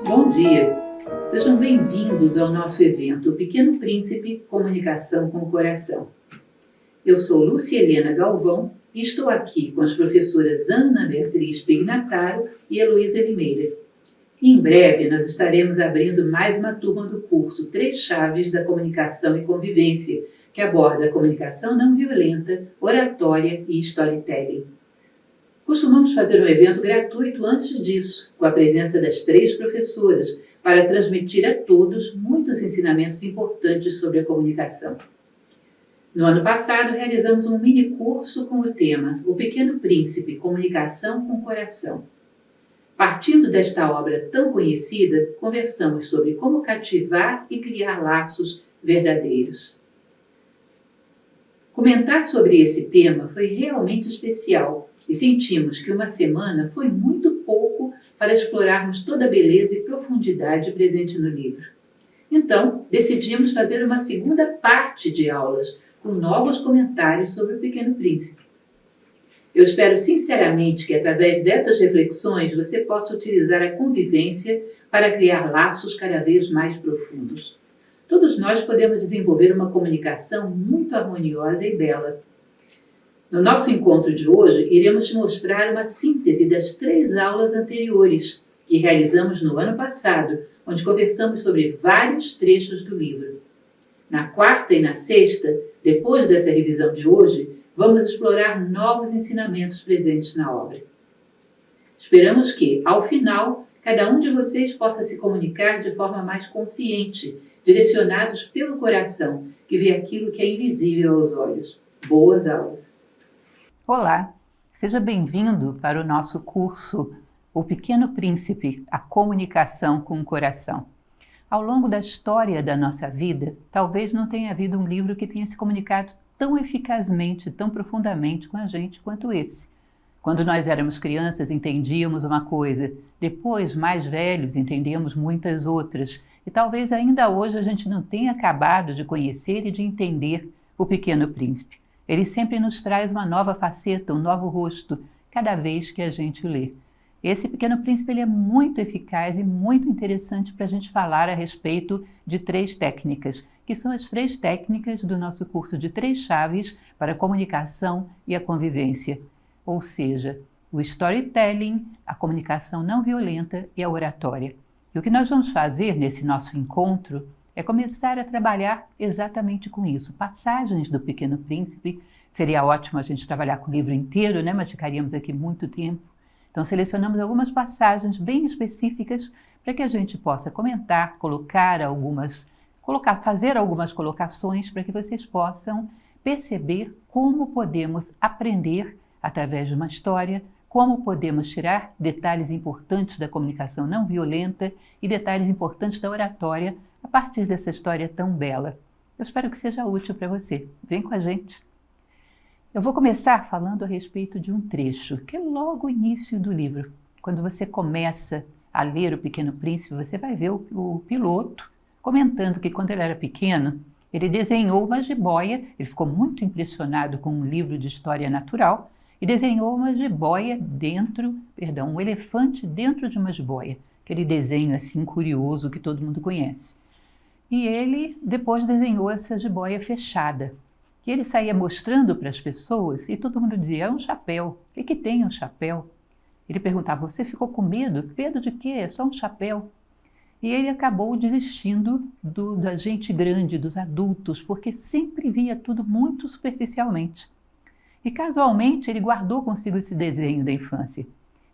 Bom dia! Sejam bem-vindos ao nosso evento O Pequeno Príncipe, Comunicação com o Coração. Eu sou Lúcia Helena Galvão e estou aqui com as professoras Ana Beatriz Pignataro e Heloísa Limeira. E em breve nós estaremos abrindo mais uma turma do curso Três Chaves da Comunicação e Convivência, que aborda a comunicação não violenta, oratória e storytelling. Costumamos fazer um evento gratuito antes disso, com a presença das três professoras, para transmitir a todos muitos ensinamentos importantes sobre a comunicação. No ano passado, realizamos um mini curso com o tema O Pequeno Príncipe, Comunicação com o Coração. Partindo desta obra tão conhecida, conversamos sobre como cativar e criar laços verdadeiros. Comentar sobre esse tema foi realmente especial e sentimos que uma semana foi muito pouco para explorarmos toda a beleza e profundidade presente no livro. Então, decidimos fazer uma segunda parte de aulas, com novos comentários sobre o Pequeno Príncipe. Eu espero sinceramente que, através dessas reflexões, você possa utilizar a convivência para criar laços cada vez mais profundos. Todos nós podemos desenvolver uma comunicação muito harmoniosa e bela. No nosso encontro de hoje, iremos te mostrar uma síntese das 3 aulas anteriores que realizamos no ano passado, onde conversamos sobre vários trechos do livro. Na quarta e na sexta, depois dessa revisão de hoje, vamos explorar novos ensinamentos presentes na obra. Esperamos que, ao final, cada um de vocês possa se comunicar de forma mais consciente, direcionados pelo coração, que vê aquilo que é invisível aos olhos. Boas aulas! Olá, seja bem-vindo para o nosso curso O Pequeno Príncipe, a Comunicação com o Coração. Ao longo da história da nossa vida, talvez não tenha havido um livro que tenha se comunicado tão eficazmente, tão profundamente com a gente quanto esse. Quando nós éramos crianças, entendíamos uma coisa, depois, mais velhos, entendíamos muitas outras, e talvez ainda hoje a gente não tenha acabado de conhecer e de entender o Pequeno Príncipe. Ele sempre nos traz uma nova faceta, um novo rosto, cada vez que a gente o lê. Esse Pequeno Príncipe ele é muito eficaz e muito interessante para a gente falar a respeito de 3 técnicas, que são as 3 técnicas do nosso curso de 3 chaves para a comunicação e a convivência. Ou seja, o storytelling, a comunicação não violenta e a oratória. E o que nós vamos fazer nesse nosso encontro é começar a trabalhar exatamente com isso. Passagens do Pequeno Príncipe, seria ótimo a gente trabalhar com o livro inteiro, né? Mas ficaríamos aqui muito tempo. Então selecionamos algumas passagens bem específicas para que a gente possa comentar, fazer algumas colocações para que vocês possam perceber como podemos aprender através de uma história, como podemos tirar detalhes importantes da comunicação não violenta e detalhes importantes da oratória a partir dessa história tão bela. Eu espero que seja útil para você. Vem com a gente! Eu vou começar falando a respeito de um trecho, que é logo o início do livro. Quando você começa a ler O Pequeno Príncipe, você vai ver o piloto comentando que quando ele era pequeno, ele desenhou uma jiboia, ele ficou muito impressionado com um livro de história natural, e desenhou uma jiboia um elefante dentro de uma jiboia, aquele desenho assim curioso que todo mundo conhece. E ele depois desenhou essa jiboia fechada, que ele saía mostrando para as pessoas e todo mundo dizia, é um chapéu, o que tem um chapéu? Ele perguntava, você ficou com medo? Medo de quê? É só um chapéu. E ele acabou desistindo da gente grande, dos adultos, porque sempre via tudo muito superficialmente. E casualmente ele guardou consigo esse desenho da infância.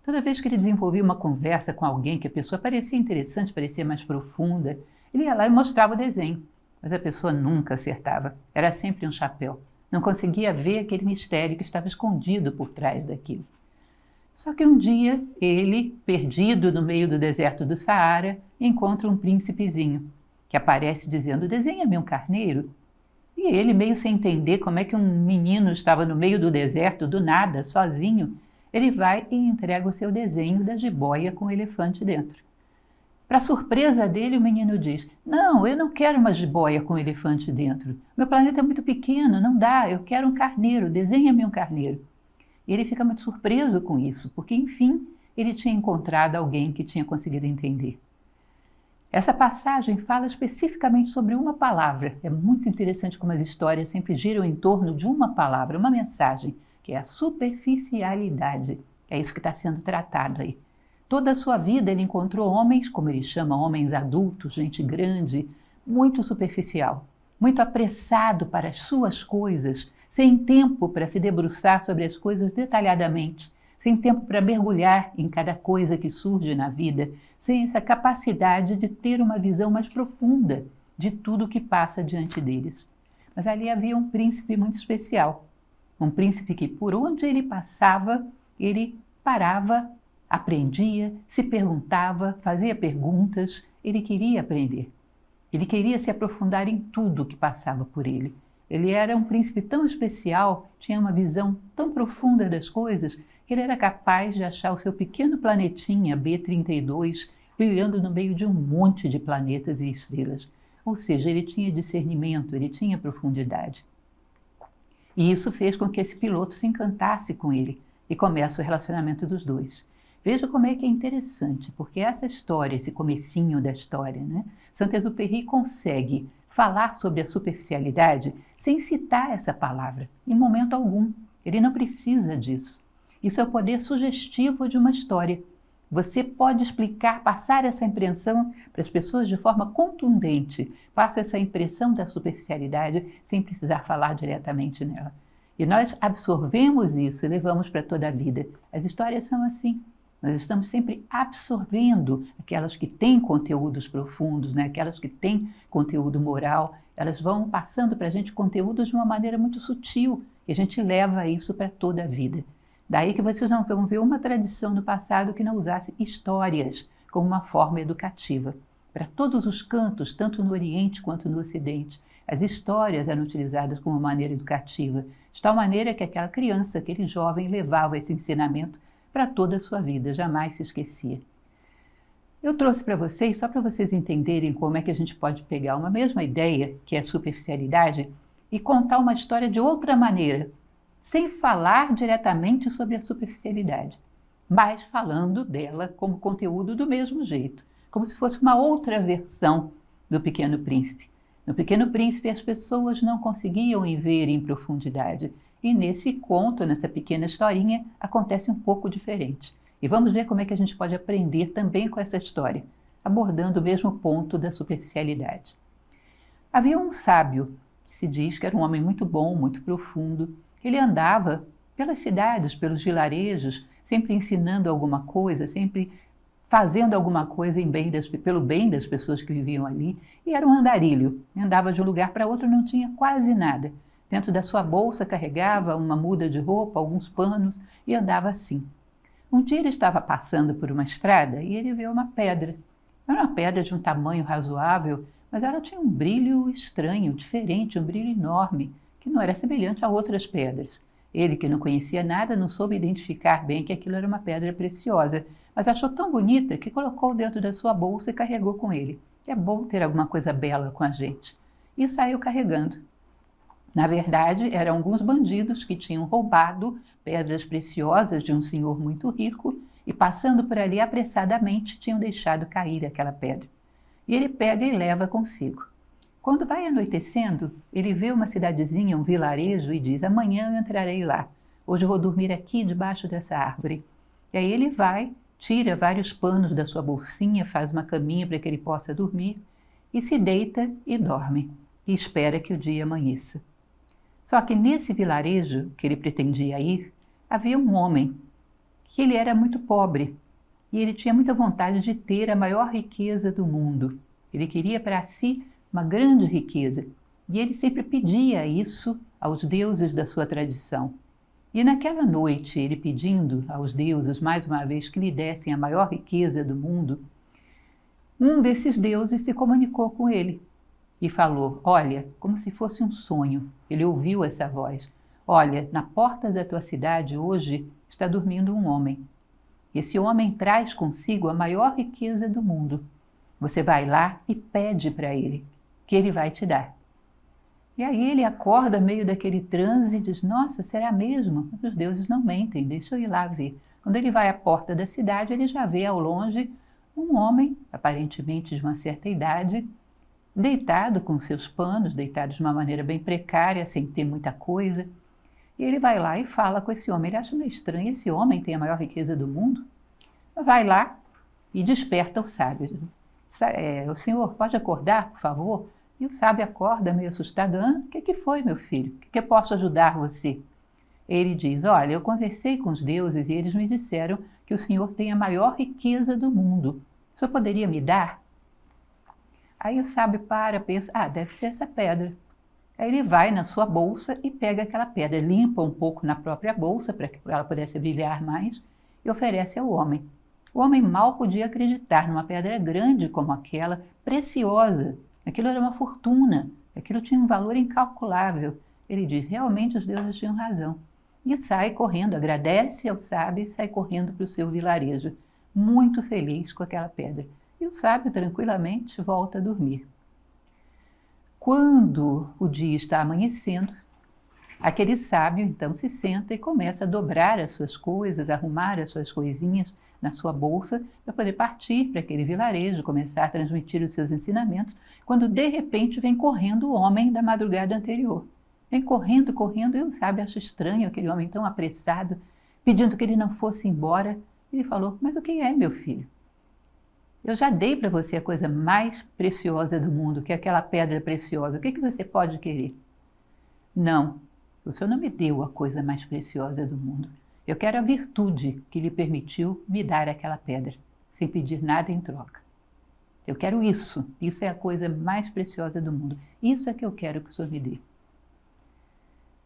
Toda vez que ele desenvolvia uma conversa com alguém que a pessoa parecia interessante, parecia mais profunda, ele ia lá e mostrava o desenho. Mas a pessoa nunca acertava, era sempre um chapéu. Não conseguia ver aquele mistério que estava escondido por trás daquilo. Só que um dia ele, perdido no meio do deserto do Saara, encontra um príncipezinho, que aparece dizendo, desenha-me um carneiro. E ele, meio sem entender como é que um menino estava no meio do deserto, do nada, sozinho, ele vai e entrega o seu desenho da jiboia com o elefante dentro. Para surpresa dele, o menino diz, não, eu não quero uma jiboia com um elefante dentro. Meu planeta é muito pequeno, não dá, eu quero um carneiro, desenha-me um carneiro. E ele fica muito surpreso com isso, porque, enfim, ele tinha encontrado alguém que tinha conseguido entender. Essa passagem fala especificamente sobre uma palavra. É muito interessante como as histórias sempre giram em torno de uma palavra, uma mensagem, que é a superficialidade. É isso que está sendo tratado aí. Toda a sua vida ele encontrou homens, como ele chama, homens adultos, gente grande, muito superficial, muito apressado para as suas coisas, sem tempo para se debruçar sobre as coisas detalhadamente, sem tempo para mergulhar em cada coisa que surge na vida, sem essa capacidade de ter uma visão mais profunda de tudo o que passa diante deles. Mas ali havia um príncipe muito especial, um príncipe que por onde ele passava, ele parava, aprendia, se perguntava, fazia perguntas, ele queria aprender. Ele queria se aprofundar em tudo que passava por ele. Ele era um príncipe tão especial, tinha uma visão tão profunda das coisas, que ele era capaz de achar o seu pequeno planetinha B32 brilhando no meio de um monte de planetas e estrelas. Ou seja, ele tinha discernimento, ele tinha profundidade. E isso fez com que esse piloto se encantasse com ele e começa o relacionamento dos dois. Veja como é que é interessante, porque essa história, esse comecinho da história, né? Saint-Exupéry consegue falar sobre a superficialidade sem citar essa palavra, em momento algum. Ele não precisa disso. Isso é o poder sugestivo de uma história. Você pode explicar, passar essa impressão para as pessoas de forma contundente, passa essa impressão da superficialidade sem precisar falar diretamente nela. E nós absorvemos isso e levamos para toda a vida. As histórias são assim. Nós estamos sempre absorvendo aquelas que têm conteúdos profundos, né? Aquelas que têm conteúdo moral, elas vão passando para a gente conteúdos de uma maneira muito sutil e a gente leva isso para toda a vida. Daí que vocês não vão ver uma tradição no passado que não usasse histórias como uma forma educativa. Para todos os cantos, tanto no Oriente quanto no Ocidente, as histórias eram utilizadas como maneira educativa, de tal maneira que aquela criança, aquele jovem, levava esse ensinamento para toda a sua vida, jamais se esquecia. Eu trouxe para vocês, só para vocês entenderem como é que a gente pode pegar uma mesma ideia, que é a superficialidade, e contar uma história de outra maneira, sem falar diretamente sobre a superficialidade, mas falando dela como conteúdo do mesmo jeito, como se fosse uma outra versão do Pequeno Príncipe. No Pequeno Príncipe as pessoas não conseguiam ver em profundidade, e nesse conto, nessa pequena historinha, acontece um pouco diferente. E vamos ver como é que a gente pode aprender também com essa história, abordando o mesmo ponto da superficialidade. Havia um sábio, que se diz que era um homem muito bom, muito profundo. Ele andava pelas cidades, pelos vilarejos, sempre ensinando alguma coisa, sempre fazendo alguma coisa pelo bem das pessoas que viviam ali. E era um andarilho, andava de um lugar para outro, não tinha quase nada. Dentro da sua bolsa carregava uma muda de roupa, alguns panos e andava assim. Um dia ele estava passando por uma estrada e ele viu uma pedra. Era uma pedra de um tamanho razoável, mas ela tinha um brilho estranho, diferente, um brilho enorme, que não era semelhante a outras pedras. Ele, que não conhecia nada, não soube identificar bem que aquilo era uma pedra preciosa, mas achou tão bonita que colocou dentro da sua bolsa e carregou com ele. É bom ter alguma coisa bela com a gente. E saiu carregando. Na verdade, eram alguns bandidos que tinham roubado pedras preciosas de um senhor muito rico e, passando por ali apressadamente, tinham deixado cair aquela pedra. E ele pega e leva consigo. Quando vai anoitecendo, ele vê uma cidadezinha, um vilarejo e diz: amanhã eu entrarei lá. Hoje eu vou dormir aqui debaixo dessa árvore. E aí ele vai, tira vários panos da sua bolsinha, faz uma caminha para que ele possa dormir e se deita e dorme e espera que o dia amanheça. Só que nesse vilarejo que ele pretendia ir, havia um homem que ele era muito pobre e ele tinha muita vontade de ter a maior riqueza do mundo. Ele queria para si uma grande riqueza e ele sempre pedia isso aos deuses da sua tradição. E naquela noite, ele pedindo aos deuses mais uma vez que lhe dessem a maior riqueza do mundo, um desses deuses se comunicou com ele e falou: olha, como se fosse um sonho. Ele ouviu essa voz: olha, na porta da tua cidade hoje está dormindo um homem. Esse homem traz consigo a maior riqueza do mundo. Você vai lá e pede para ele, que ele vai te dar. E aí ele acorda meio daquele transe e diz: nossa, será mesmo? Os deuses não mentem, deixa eu ir lá ver. Quando ele vai à porta da cidade, ele já vê ao longe um homem, aparentemente de uma certa idade, deitado com seus panos, deitado de uma maneira bem precária, sem ter muita coisa. E ele vai lá e fala com esse homem. Ele acha meio estranho, esse homem tem a maior riqueza do mundo. Vai lá e desperta o sábio. O senhor pode acordar, por favor? E o sábio acorda meio assustado. O que foi, meu filho? O que eu posso ajudar você? Ele diz, olha, eu conversei com os deuses e eles me disseram que o senhor tem a maior riqueza do mundo. O senhor poderia me dar? Aí o sábio pensa, deve ser essa pedra. Aí ele vai na sua bolsa e pega aquela pedra, limpa um pouco na própria bolsa para que ela pudesse brilhar mais e oferece ao homem. O homem mal podia acreditar numa pedra grande como aquela, preciosa. Aquilo era uma fortuna, aquilo tinha um valor incalculável. Ele diz, realmente os deuses tinham razão. E sai correndo, agradece ao sábio e sai correndo para o seu vilarejo, muito feliz com aquela pedra. E o sábio tranquilamente volta a dormir. Quando o dia está amanhecendo, aquele sábio então se senta e começa a dobrar as suas coisas, arrumar as suas coisinhas na sua bolsa para poder partir para aquele vilarejo, começar a transmitir os seus ensinamentos, quando de repente vem correndo o homem da madrugada anterior. Vem correndo, e o sábio acha estranho aquele homem tão apressado, pedindo que ele não fosse embora. Ele falou, mas o que é, meu filho? Eu já dei para você a coisa mais preciosa do mundo, que é aquela pedra preciosa. O que você pode querer? Não, o senhor não me deu a coisa mais preciosa do mundo. Eu quero a virtude que lhe permitiu me dar aquela pedra, sem pedir nada em troca. Eu quero isso. Isso é a coisa mais preciosa do mundo. Isso é que eu quero que o senhor me dê.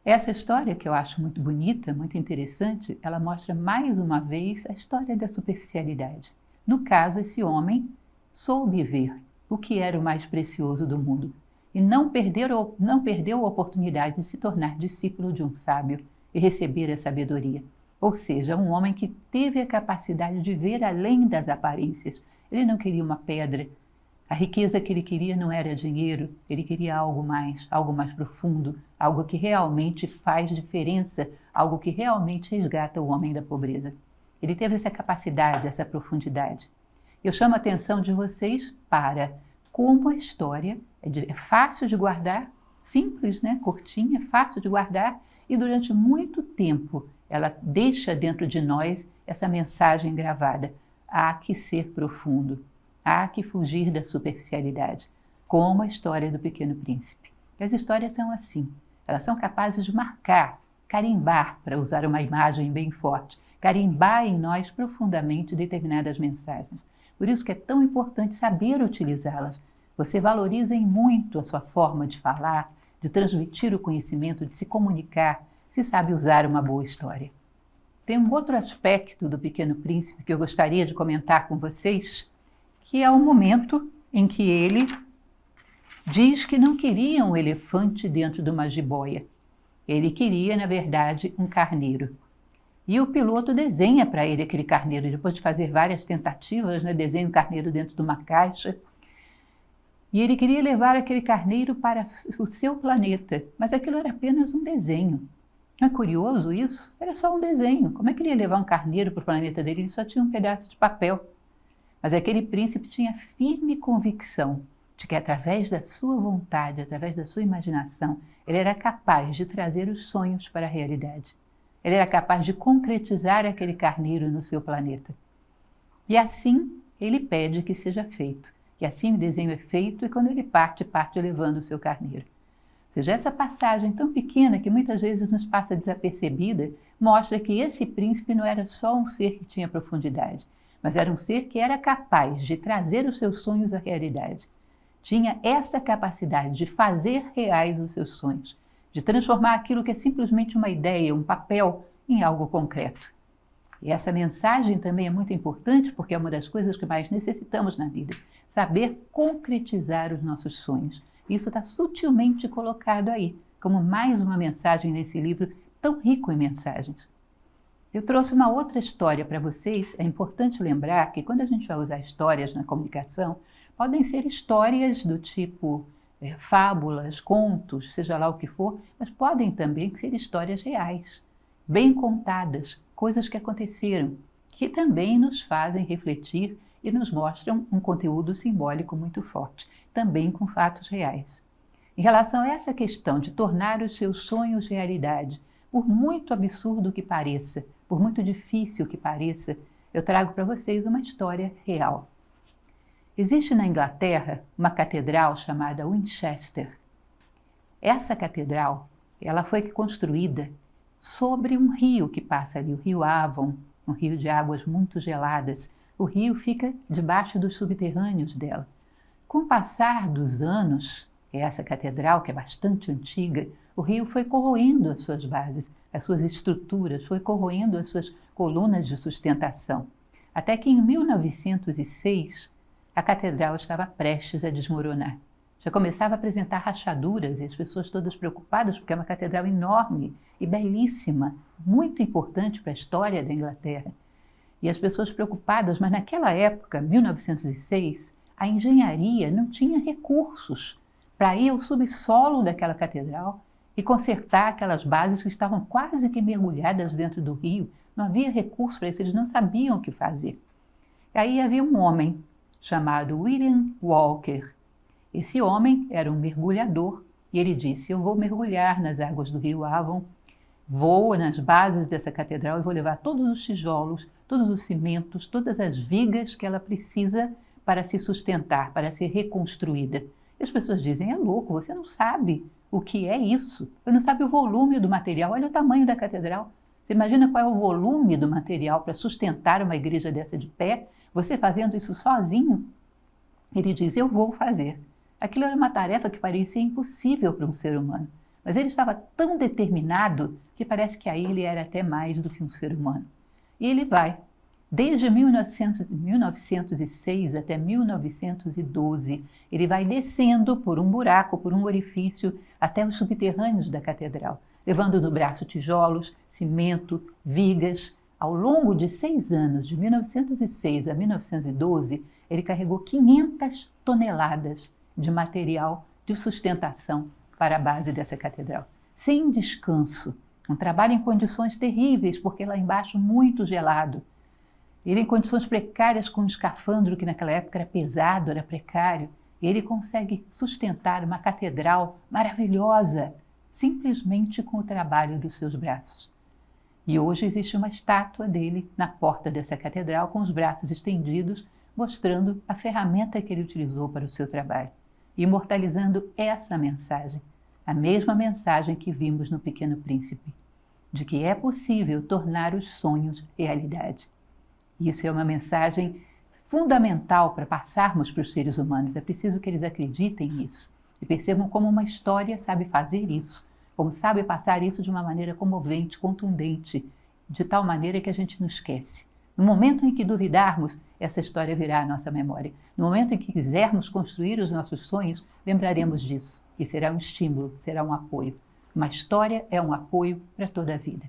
Essa história, que eu acho muito bonita, muito interessante, ela mostra mais uma vez a história da superficialidade. No caso, esse homem soube ver o que era o mais precioso do mundo e não perdeu a oportunidade de se tornar discípulo de um sábio e receber a sabedoria. Ou seja, um homem que teve a capacidade de ver além das aparências. Ele não queria uma pedra. A riqueza que ele queria não era dinheiro, ele queria algo mais profundo, algo que realmente faz diferença, algo que realmente resgata o homem da pobreza. Ele teve essa capacidade, essa profundidade. Eu chamo a atenção de vocês para como a história é fácil de guardar, simples, né? Curtinha, fácil de guardar, e durante muito tempo ela deixa dentro de nós essa mensagem gravada. Há que ser profundo, há que fugir da superficialidade, como a história do Pequeno Príncipe. As histórias são assim, elas são capazes de marcar, carimbar, para usar uma imagem bem forte, carimbar em nós profundamente determinadas mensagens. Por isso que é tão importante saber utilizá-las. Você valoriza em muito a sua forma de falar, de transmitir o conhecimento, de se comunicar, se sabe usar uma boa história. Tem um outro aspecto do Pequeno Príncipe que eu gostaria de comentar com vocês, que é o momento em que ele diz que não queria um elefante dentro de uma jiboia. Ele queria, na verdade, um carneiro. E o piloto desenha para ele aquele carneiro, depois de fazer várias tentativas, né, desenha o carneiro dentro de uma caixa. E ele queria levar aquele carneiro para o seu planeta, mas aquilo era apenas um desenho. Não é curioso isso? Era só um desenho. Como é que ele ia levar um carneiro para o planeta dele? Ele só tinha um pedaço de papel. Mas aquele príncipe tinha firme convicção de que através da sua vontade, através da sua imaginação, ele era capaz de trazer os sonhos para a realidade. Ele era capaz de concretizar aquele carneiro no seu planeta. E assim ele pede que seja feito. E assim o desenho é feito, e quando ele parte levando o seu carneiro. Ou seja, essa passagem tão pequena que muitas vezes nos passa desapercebida, mostra que esse príncipe não era só um ser que tinha profundidade, mas era um ser que era capaz de trazer os seus sonhos à realidade. Tinha essa capacidade de fazer reais os seus sonhos, de transformar aquilo que é simplesmente uma ideia, um papel, em algo concreto. E essa mensagem também é muito importante porque é uma das coisas que mais necessitamos na vida, saber concretizar os nossos sonhos. Isso está sutilmente colocado aí, como mais uma mensagem nesse livro tão rico em mensagens. Eu trouxe uma outra história para vocês. É importante lembrar que quando a gente vai usar histórias na comunicação, podem ser histórias do tipo fábulas, contos, seja lá o que for, mas podem também ser histórias reais, bem contadas, coisas que aconteceram, que também nos fazem refletir e nos mostram um conteúdo simbólico muito forte, também com fatos reais. Em relação a essa questão de tornar os seus sonhos realidade, por muito absurdo que pareça, por muito difícil que pareça, eu trago para vocês uma história real. Existe na Inglaterra uma catedral chamada Winchester. Essa catedral, ela foi construída sobre um rio que passa ali, o rio Avon, um rio de águas muito geladas. O rio fica debaixo dos subterrâneos dela. Com o passar dos anos, essa catedral, que é bastante antiga, o rio foi corroendo as suas bases, as suas estruturas, foi corroendo as suas colunas de sustentação. Até que em 1906, a catedral estava prestes a desmoronar. Já começava a apresentar rachaduras e as pessoas todas preocupadas, porque é uma catedral enorme e belíssima, muito importante para a história da Inglaterra. E as pessoas preocupadas, mas naquela época, 1906, a engenharia não tinha recursos para ir ao subsolo daquela catedral e consertar aquelas bases que estavam quase que mergulhadas dentro do rio. Não havia recurso para isso, eles não sabiam o que fazer. E aí havia um homem chamado William Walker. Esse homem era um mergulhador e ele disse: eu vou mergulhar nas águas do rio Avon, vou nas bases dessa catedral e vou levar todos os tijolos, todos os cimentos, todas as vigas que ela precisa para se sustentar, para ser reconstruída. E as pessoas dizem: é louco, você não sabe o que é isso, você não sabe o volume do material, olha o tamanho da catedral. Você imagina qual é o volume do material para sustentar uma igreja dessa de pé? Você fazendo isso sozinho? Ele diz: eu vou fazer. Aquilo era uma tarefa que parecia impossível para um ser humano, mas ele estava tão determinado que parece que aí ele era até mais do que um ser humano. E ele vai. Desde 1906 até 1912, ele vai descendo por um buraco, por um orifício, até os subterrâneos da catedral, levando no braço tijolos, cimento, vigas. Ao longo de 6 anos, de 1906 a 1912, ele carregou 500 toneladas de material de sustentação para a base dessa catedral, sem descanso. Um trabalho em condições terríveis, porque lá embaixo muito gelado. Ele em condições precárias com um escafandro que naquela época era pesado, era precário. E ele consegue sustentar uma catedral maravilhosa, simplesmente com o trabalho dos seus braços. E hoje existe uma estátua dele na porta dessa catedral com os braços estendidos, mostrando a ferramenta que ele utilizou para o seu trabalho, imortalizando essa mensagem, a mesma mensagem que vimos no Pequeno Príncipe, de que é possível tornar os sonhos realidade. Isso é uma mensagem fundamental para passarmos para os seres humanos. É preciso que eles acreditem nisso e percebam como uma história sabe fazer isso, como sabe passar isso de uma maneira comovente, contundente, de tal maneira que a gente não esquece. No momento em que duvidarmos, essa história virá à nossa memória. No momento em que quisermos construir os nossos sonhos, lembraremos disso e será um estímulo, será um apoio. Uma história é um apoio para toda a vida.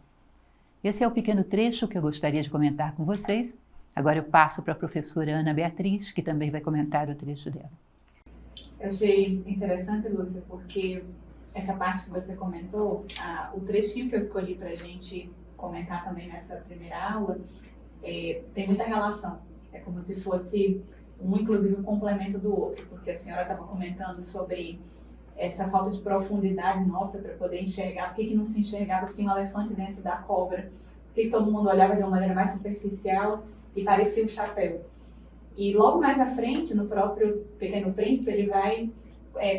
Esse é o pequeno trecho que eu gostaria de comentar com vocês. Agora eu passo para a professora Ana Beatriz, que também vai comentar o trecho dela. Eu achei interessante, Lúcia, porque essa parte que você comentou, o trechinho que eu escolhi para a gente comentar também nessa primeira aula, tem muita relação. É como se fosse inclusive, um complemento do outro, porque a senhora estava comentando sobre essa falta de profundidade nossa para poder enxergar. Por que não se enxergava que tinha um elefante dentro da cobra? Por que todo mundo olhava de uma maneira mais superficial e parecia um chapéu? E logo mais à frente, no próprio Pequeno Príncipe, ele vai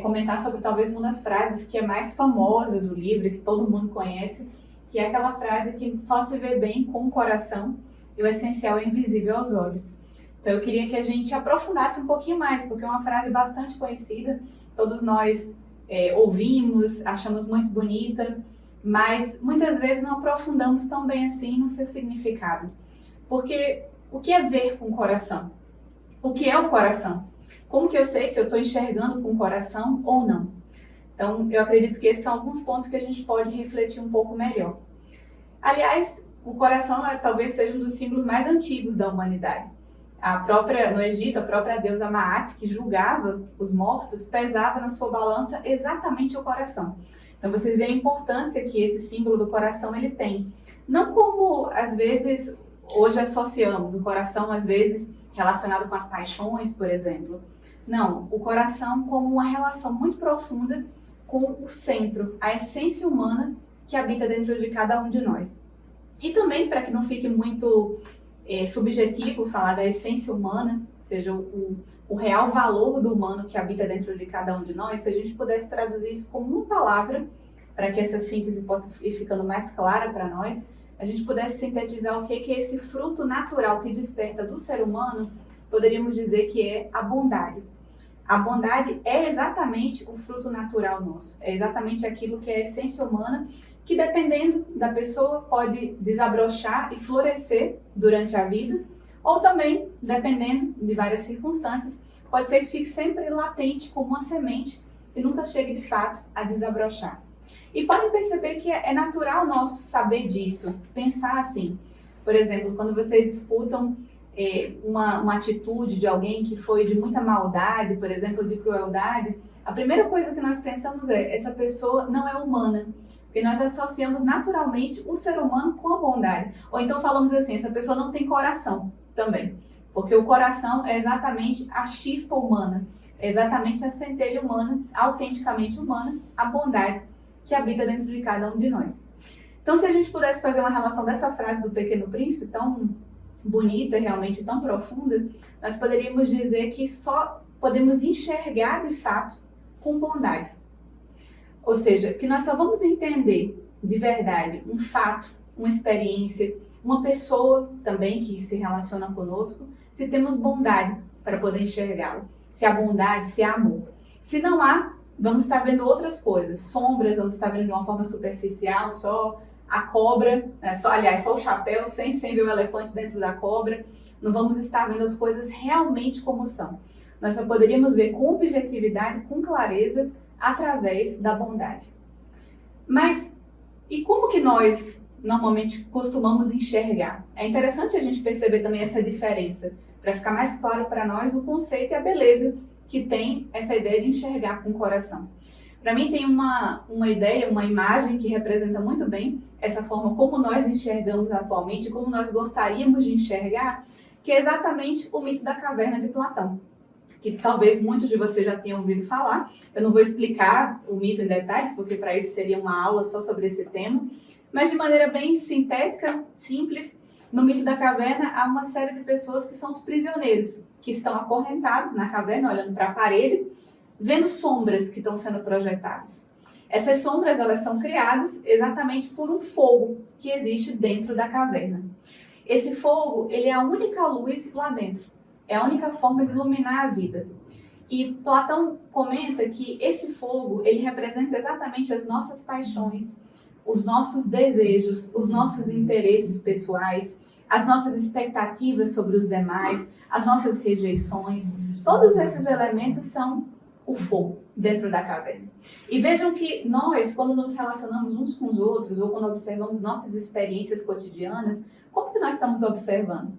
comentar sobre talvez uma das frases que é mais famosa do livro, que todo mundo conhece, que é aquela frase que só se vê bem com o coração e o essencial é invisível aos olhos. Então eu queria que a gente aprofundasse um pouquinho mais, porque é uma frase bastante conhecida, todos nós ouvimos, achamos muito bonita, mas muitas vezes não aprofundamos tão bem assim no seu significado. Porque o que é ver com o coração? O que é o coração? Como que eu sei se eu estou enxergando com o coração ou não? Então, eu acredito que esses são alguns pontos que a gente pode refletir um pouco melhor. Aliás, o coração talvez seja um dos símbolos mais antigos da humanidade. No Egito, a própria deusa Maat, que julgava os mortos, pesava na sua balança exatamente o coração. Então, vocês veem a importância que esse símbolo do coração ele tem. Não como, às vezes, hoje associamos o coração, às vezes, relacionado com as paixões, por exemplo. Não, o coração como uma relação muito profunda com o centro, a essência humana que habita dentro de cada um de nós. E também, para que não fique muito subjetivo falar da essência humana, ou seja, o real valor do humano que habita dentro de cada um de nós, se a gente pudesse traduzir isso como uma palavra, para que essa síntese possa ir ficando mais clara para nós, a gente pudesse sintetizar o que é esse fruto natural que desperta do ser humano, poderíamos dizer que é a bondade. A bondade é exatamente o fruto natural nosso, é exatamente aquilo que é a essência humana, que dependendo da pessoa pode desabrochar e florescer durante a vida, ou também, dependendo de várias circunstâncias, pode ser que fique sempre latente como uma semente e nunca chegue de fato a desabrochar. E podem perceber que é natural nosso saber disso, pensar assim. Por exemplo, quando vocês escutam uma atitude de alguém que foi de muita maldade, por exemplo, de crueldade, a primeira coisa que nós pensamos é, essa pessoa não é humana, porque nós associamos naturalmente o ser humano com a bondade. Ou então falamos assim, essa pessoa não tem coração também, porque o coração é exatamente a chispa humana, é exatamente a centelha humana, autenticamente humana, a bondade que habita dentro de cada um de nós. Então, se a gente pudesse fazer uma relação dessa frase do Pequeno Príncipe, tão bonita, realmente tão profunda, nós poderíamos dizer que só podemos enxergar de fato com bondade. Ou seja, que nós só vamos entender de verdade um fato, uma experiência, uma pessoa também que se relaciona conosco, se temos bondade para poder enxergá-lo. Se há bondade, se há amor. Se não há, vamos estar vendo outras coisas, sombras, vamos estar vendo de uma forma superficial, só a cobra, né? Só o chapéu, sem ver o elefante dentro da cobra. Não vamos estar vendo as coisas realmente como são. Nós só poderíamos ver com objetividade, com clareza, através da bondade. Mas, e como que nós normalmente costumamos enxergar? É interessante a gente perceber também essa diferença, para ficar mais claro para nós o conceito e a beleza que tem essa ideia de enxergar com o coração. Para mim tem uma ideia, uma imagem que representa muito bem essa forma como nós enxergamos atualmente, como nós gostaríamos de enxergar, que é exatamente o mito da caverna de Platão, que talvez muitos de vocês já tenham ouvido falar. Eu não vou explicar o mito em detalhes, porque para isso seria uma aula só sobre esse tema, mas de maneira bem sintética, simples, no mito da caverna há uma série de pessoas que são os prisioneiros, que estão acorrentados na caverna, olhando para a parede, vendo sombras que estão sendo projetadas. Essas sombras, elas são criadas exatamente por um fogo que existe dentro da caverna. Esse fogo, ele é a única luz lá dentro. É a única forma de iluminar a vida. E Platão comenta que esse fogo, ele representa exatamente as nossas paixões, os nossos desejos, os nossos interesses pessoais, as nossas expectativas sobre os demais, as nossas rejeições. Todos esses elementos são o fogo dentro da caverna. E vejam que nós, quando nos relacionamos uns com os outros, ou quando observamos nossas experiências cotidianas, como que nós estamos observando?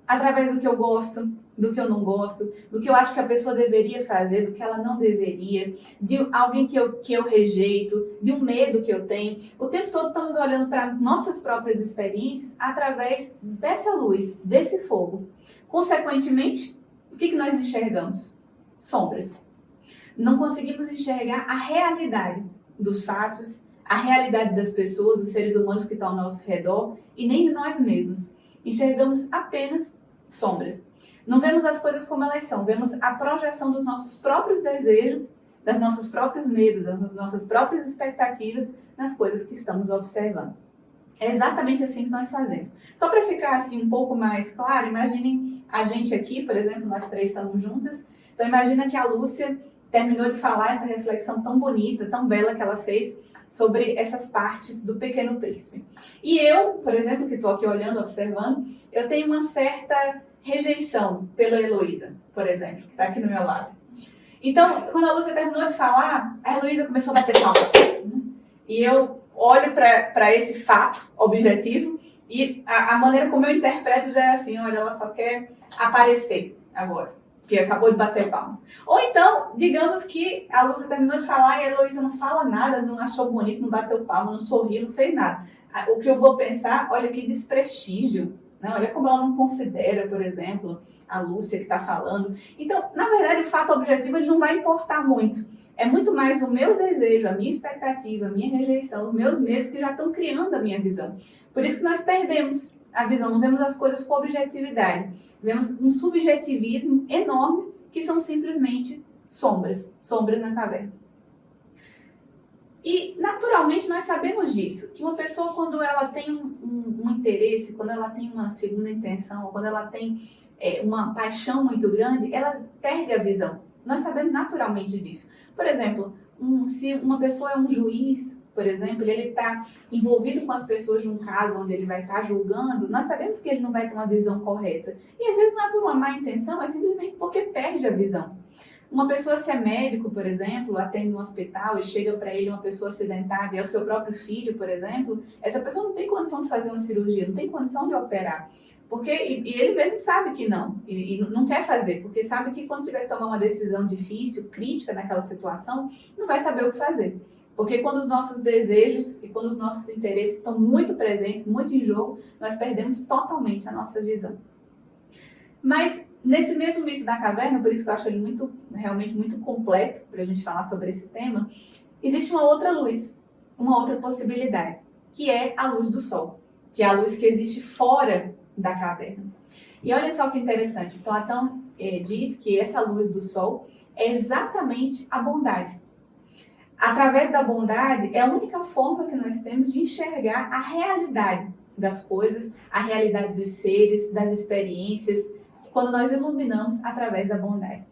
Através do que eu gosto, do que eu não gosto, do que eu acho que a pessoa deveria fazer, do que ela não deveria, de alguém que eu rejeito, de um medo que eu tenho. O tempo todo estamos olhando para nossas próprias experiências através dessa luz, desse fogo. Consequentemente, o que nós enxergamos? Sombras. Não conseguimos enxergar a realidade dos fatos, a realidade das pessoas, dos seres humanos que estão ao nosso redor e nem de nós mesmos. Enxergamos apenas sombras. Não vemos as coisas como elas são, vemos a projeção dos nossos próprios desejos, dos nossos próprios medos, das nossas próprias expectativas nas coisas que estamos observando. É exatamente assim que nós fazemos. Só para ficar assim um pouco mais claro, imaginem a gente aqui, por exemplo, nós três estamos juntas, então imagina que a Lúcia terminou de falar essa reflexão tão bonita, tão bela que ela fez sobre essas partes do Pequeno Príncipe. E eu, por exemplo, que estou aqui olhando, observando, eu tenho uma certa rejeição pela Heloísa, por exemplo, que está aqui do meu lado. Então, quando a Lúcia terminou de falar, a Heloísa começou a bater palma. E eu olho para esse fato objetivo e a maneira como eu interpreto já é assim, olha, ela só quer aparecer agora, que acabou de bater palmas. Ou então, digamos que a Lúcia terminou de falar e a Heloísa não fala nada, não achou bonito, não bateu palma, não sorriu, não fez nada. O que eu vou pensar, olha que desprestígio, né? Olha como ela não considera, por exemplo, a Lúcia que está falando. Então, na verdade, o fato objetivo ele não vai importar muito. É muito mais o meu desejo, a minha expectativa, a minha rejeição, os meus medos que já estão criando a minha visão. Por isso que nós perdemos a visão, não vemos as coisas com objetividade. Vemos um subjetivismo enorme que são simplesmente sombras na caverna. E, naturalmente, nós sabemos disso, que uma pessoa, quando ela tem um interesse, quando ela tem uma segunda intenção, ou quando ela tem uma paixão muito grande, ela perde a visão. Nós sabemos naturalmente disso. Por exemplo, se uma pessoa é um juiz, por exemplo, ele está envolvido com as pessoas de um caso onde ele vai estar julgando, nós sabemos que ele não vai ter uma visão correta. E às vezes não é por uma má intenção, é simplesmente porque perde a visão. Uma pessoa, se é médico, por exemplo, atende no hospital e chega para ele uma pessoa acidentada e é o seu próprio filho, por exemplo, essa pessoa não tem condição de fazer uma cirurgia, não tem condição de operar. E ele mesmo sabe que não, e não quer fazer, porque sabe que quando tiver que tomar uma decisão difícil, crítica naquela situação, não vai saber o que fazer. Porque quando os nossos desejos e quando os nossos interesses estão muito presentes, muito em jogo, nós perdemos totalmente a nossa visão. Mas nesse mesmo mito da caverna, por isso que eu acho ele realmente muito completo para a gente falar sobre esse tema, existe uma outra luz, uma outra possibilidade, que é a luz do sol, que é a luz que existe fora da caverna. E olha só que interessante, Platão diz que essa luz do sol é exatamente a bondade. Através da bondade é a única forma que nós temos de enxergar a realidade das coisas, a realidade dos seres, das experiências, quando nós iluminamos através da bondade.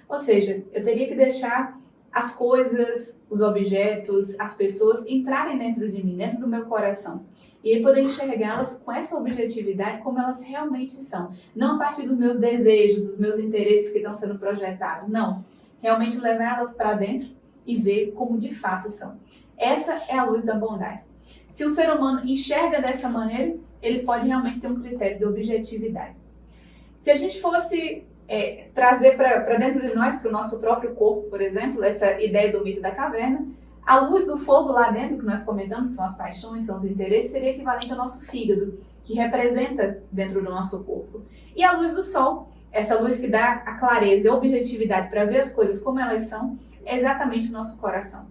Ou seja, eu teria que deixar as coisas, os objetos, as pessoas entrarem dentro de mim, dentro do meu coração. E aí poder enxergá-las com essa objetividade como elas realmente são. Não a partir dos meus desejos, dos meus interesses que estão sendo projetados. Não. Realmente levar elas para dentro e ver como de fato são. Essa é a luz da bondade. Se o ser humano enxerga dessa maneira, ele pode realmente ter um critério de objetividade. Se a gente fosse trazer para dentro de nós, para o nosso próprio corpo, por exemplo, essa ideia do mito da caverna, a luz do fogo lá dentro, que nós comentamos, são as paixões, são os interesses, seria equivalente ao nosso fígado, que representa dentro do nosso corpo. E a luz do sol, essa luz que dá a clareza e a objetividade para ver as coisas como elas são, é exatamente o nosso coração.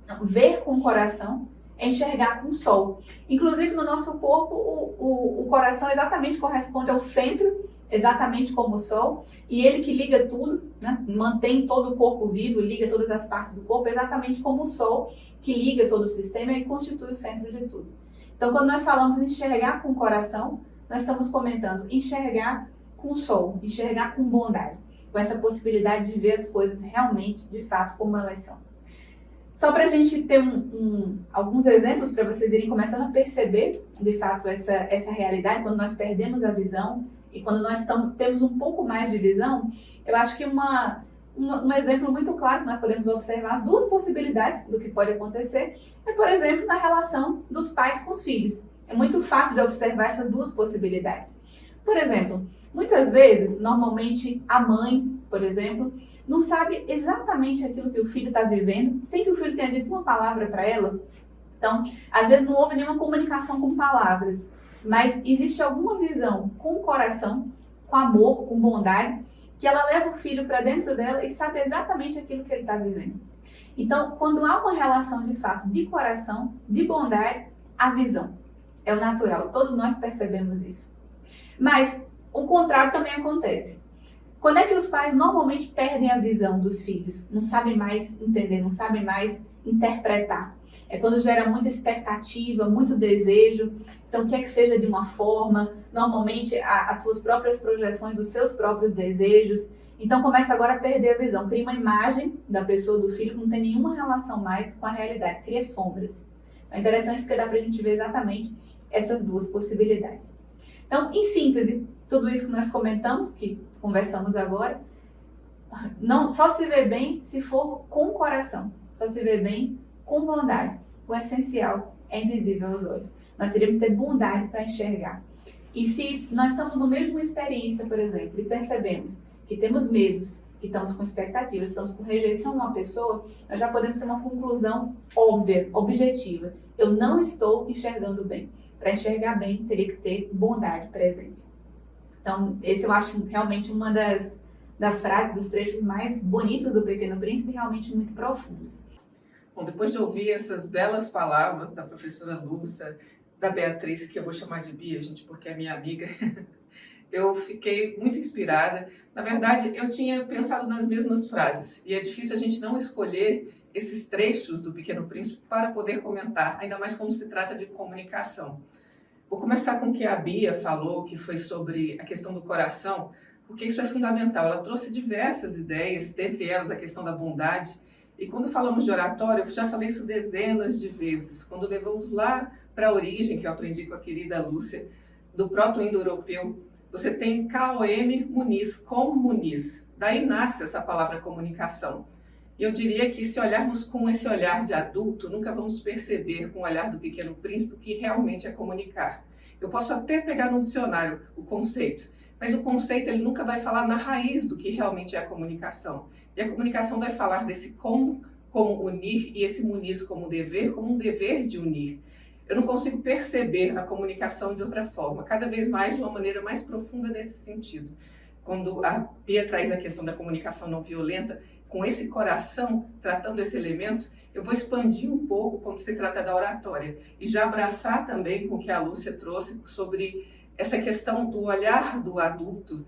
Então, ver com o coração é enxergar com o sol. Inclusive, no nosso corpo, o coração exatamente corresponde ao centro, exatamente como o sol, e ele que liga tudo, né? Mantém todo o corpo vivo, liga todas as partes do corpo, exatamente como o sol que liga todo o sistema e constitui o centro de tudo. Então, quando nós falamos enxergar com o coração, nós estamos comentando enxergar com o sol, enxergar com bondade, com essa possibilidade de ver as coisas realmente, de fato, como elas são. Só para a gente ter alguns exemplos para vocês irem começando a perceber, de fato, essa realidade, quando nós perdemos a visão e quando nós temos um pouco mais de visão, eu acho que um exemplo muito claro que nós podemos observar, as duas possibilidades do que pode acontecer, é, por exemplo, na relação dos pais com os filhos. É muito fácil de observar essas duas possibilidades. Por exemplo, muitas vezes, normalmente, a mãe, por exemplo, não sabe exatamente aquilo que o filho está vivendo, sem que o filho tenha dito uma palavra para ela. Então, às vezes não houve nenhuma comunicação com palavras, mas existe alguma visão com o coração, com amor, com bondade, que ela leva o filho para dentro dela e sabe exatamente aquilo que ele está vivendo. Então, quando há uma relação de fato de coração, de bondade, a visão. É o natural, todos nós percebemos isso. Mas o contrário também acontece. Quando é que os pais normalmente perdem a visão dos filhos? Não sabem mais entender, não sabem mais interpretar. É quando gera muita expectativa, muito desejo, então quer que seja de uma forma, normalmente as suas próprias projeções, os seus próprios desejos. Então começa agora a perder a visão, cria uma imagem da pessoa, do filho, que não tem nenhuma relação mais com a realidade, cria sombras. É interessante porque dá pra gente ver exatamente essas duas possibilidades. Então, em síntese, tudo isso que nós comentamos, que conversamos agora, não só se vê bem se for com o coração, só se vê bem com bondade. O essencial é invisível aos olhos. Nós teríamos que ter bondade para enxergar. E se nós estamos no meio de uma experiência, por exemplo, e percebemos que temos medos, que estamos com expectativas, estamos com rejeição a uma pessoa, nós já podemos ter uma conclusão óbvia, objetiva. Eu não estou enxergando bem. para enxergar bem, teria que ter bondade presente. Então, esse eu acho realmente uma das frases, dos trechos mais bonitos do Pequeno Príncipe, realmente muito profundos. Bom, depois de ouvir essas belas palavras da professora Lúcia, da Beatriz, que eu vou chamar de Bia, gente, porque é minha amiga, eu fiquei muito inspirada. Na verdade, eu tinha pensado nas mesmas frases, e é difícil a gente não escolher esses trechos do Pequeno Príncipe para poder comentar, ainda mais quando se trata de comunicação. Vou começar com o que a Bia falou, que foi sobre a questão do coração, porque isso é fundamental. Ela trouxe diversas ideias, dentre elas a questão da bondade. E quando falamos de oratória, eu já falei isso dezenas de vezes. Quando levamos lá para a origem, que eu aprendi com a querida Lúcia, do proto-indo-europeu, você tem K-O-M, Muniz, como Muniz. Daí nasce essa palavra comunicação. E eu diria que se olharmos com esse olhar de adulto, nunca vamos perceber com o olhar do Pequeno Príncipe o que realmente é comunicar. Eu posso até pegar no dicionário o conceito, mas o conceito ele nunca vai falar na raiz do que realmente é a comunicação. E a comunicação vai falar desse como unir, e esse muniz como um dever de unir. Eu não consigo perceber a comunicação de outra forma, cada vez mais de uma maneira mais profunda nesse sentido. Quando a Bia traz a questão da comunicação não violenta, com esse coração, tratando esse elemento, eu vou expandir um pouco quando se trata da oratória. E já abraçar também com o que a Lúcia trouxe sobre essa questão do olhar do adulto,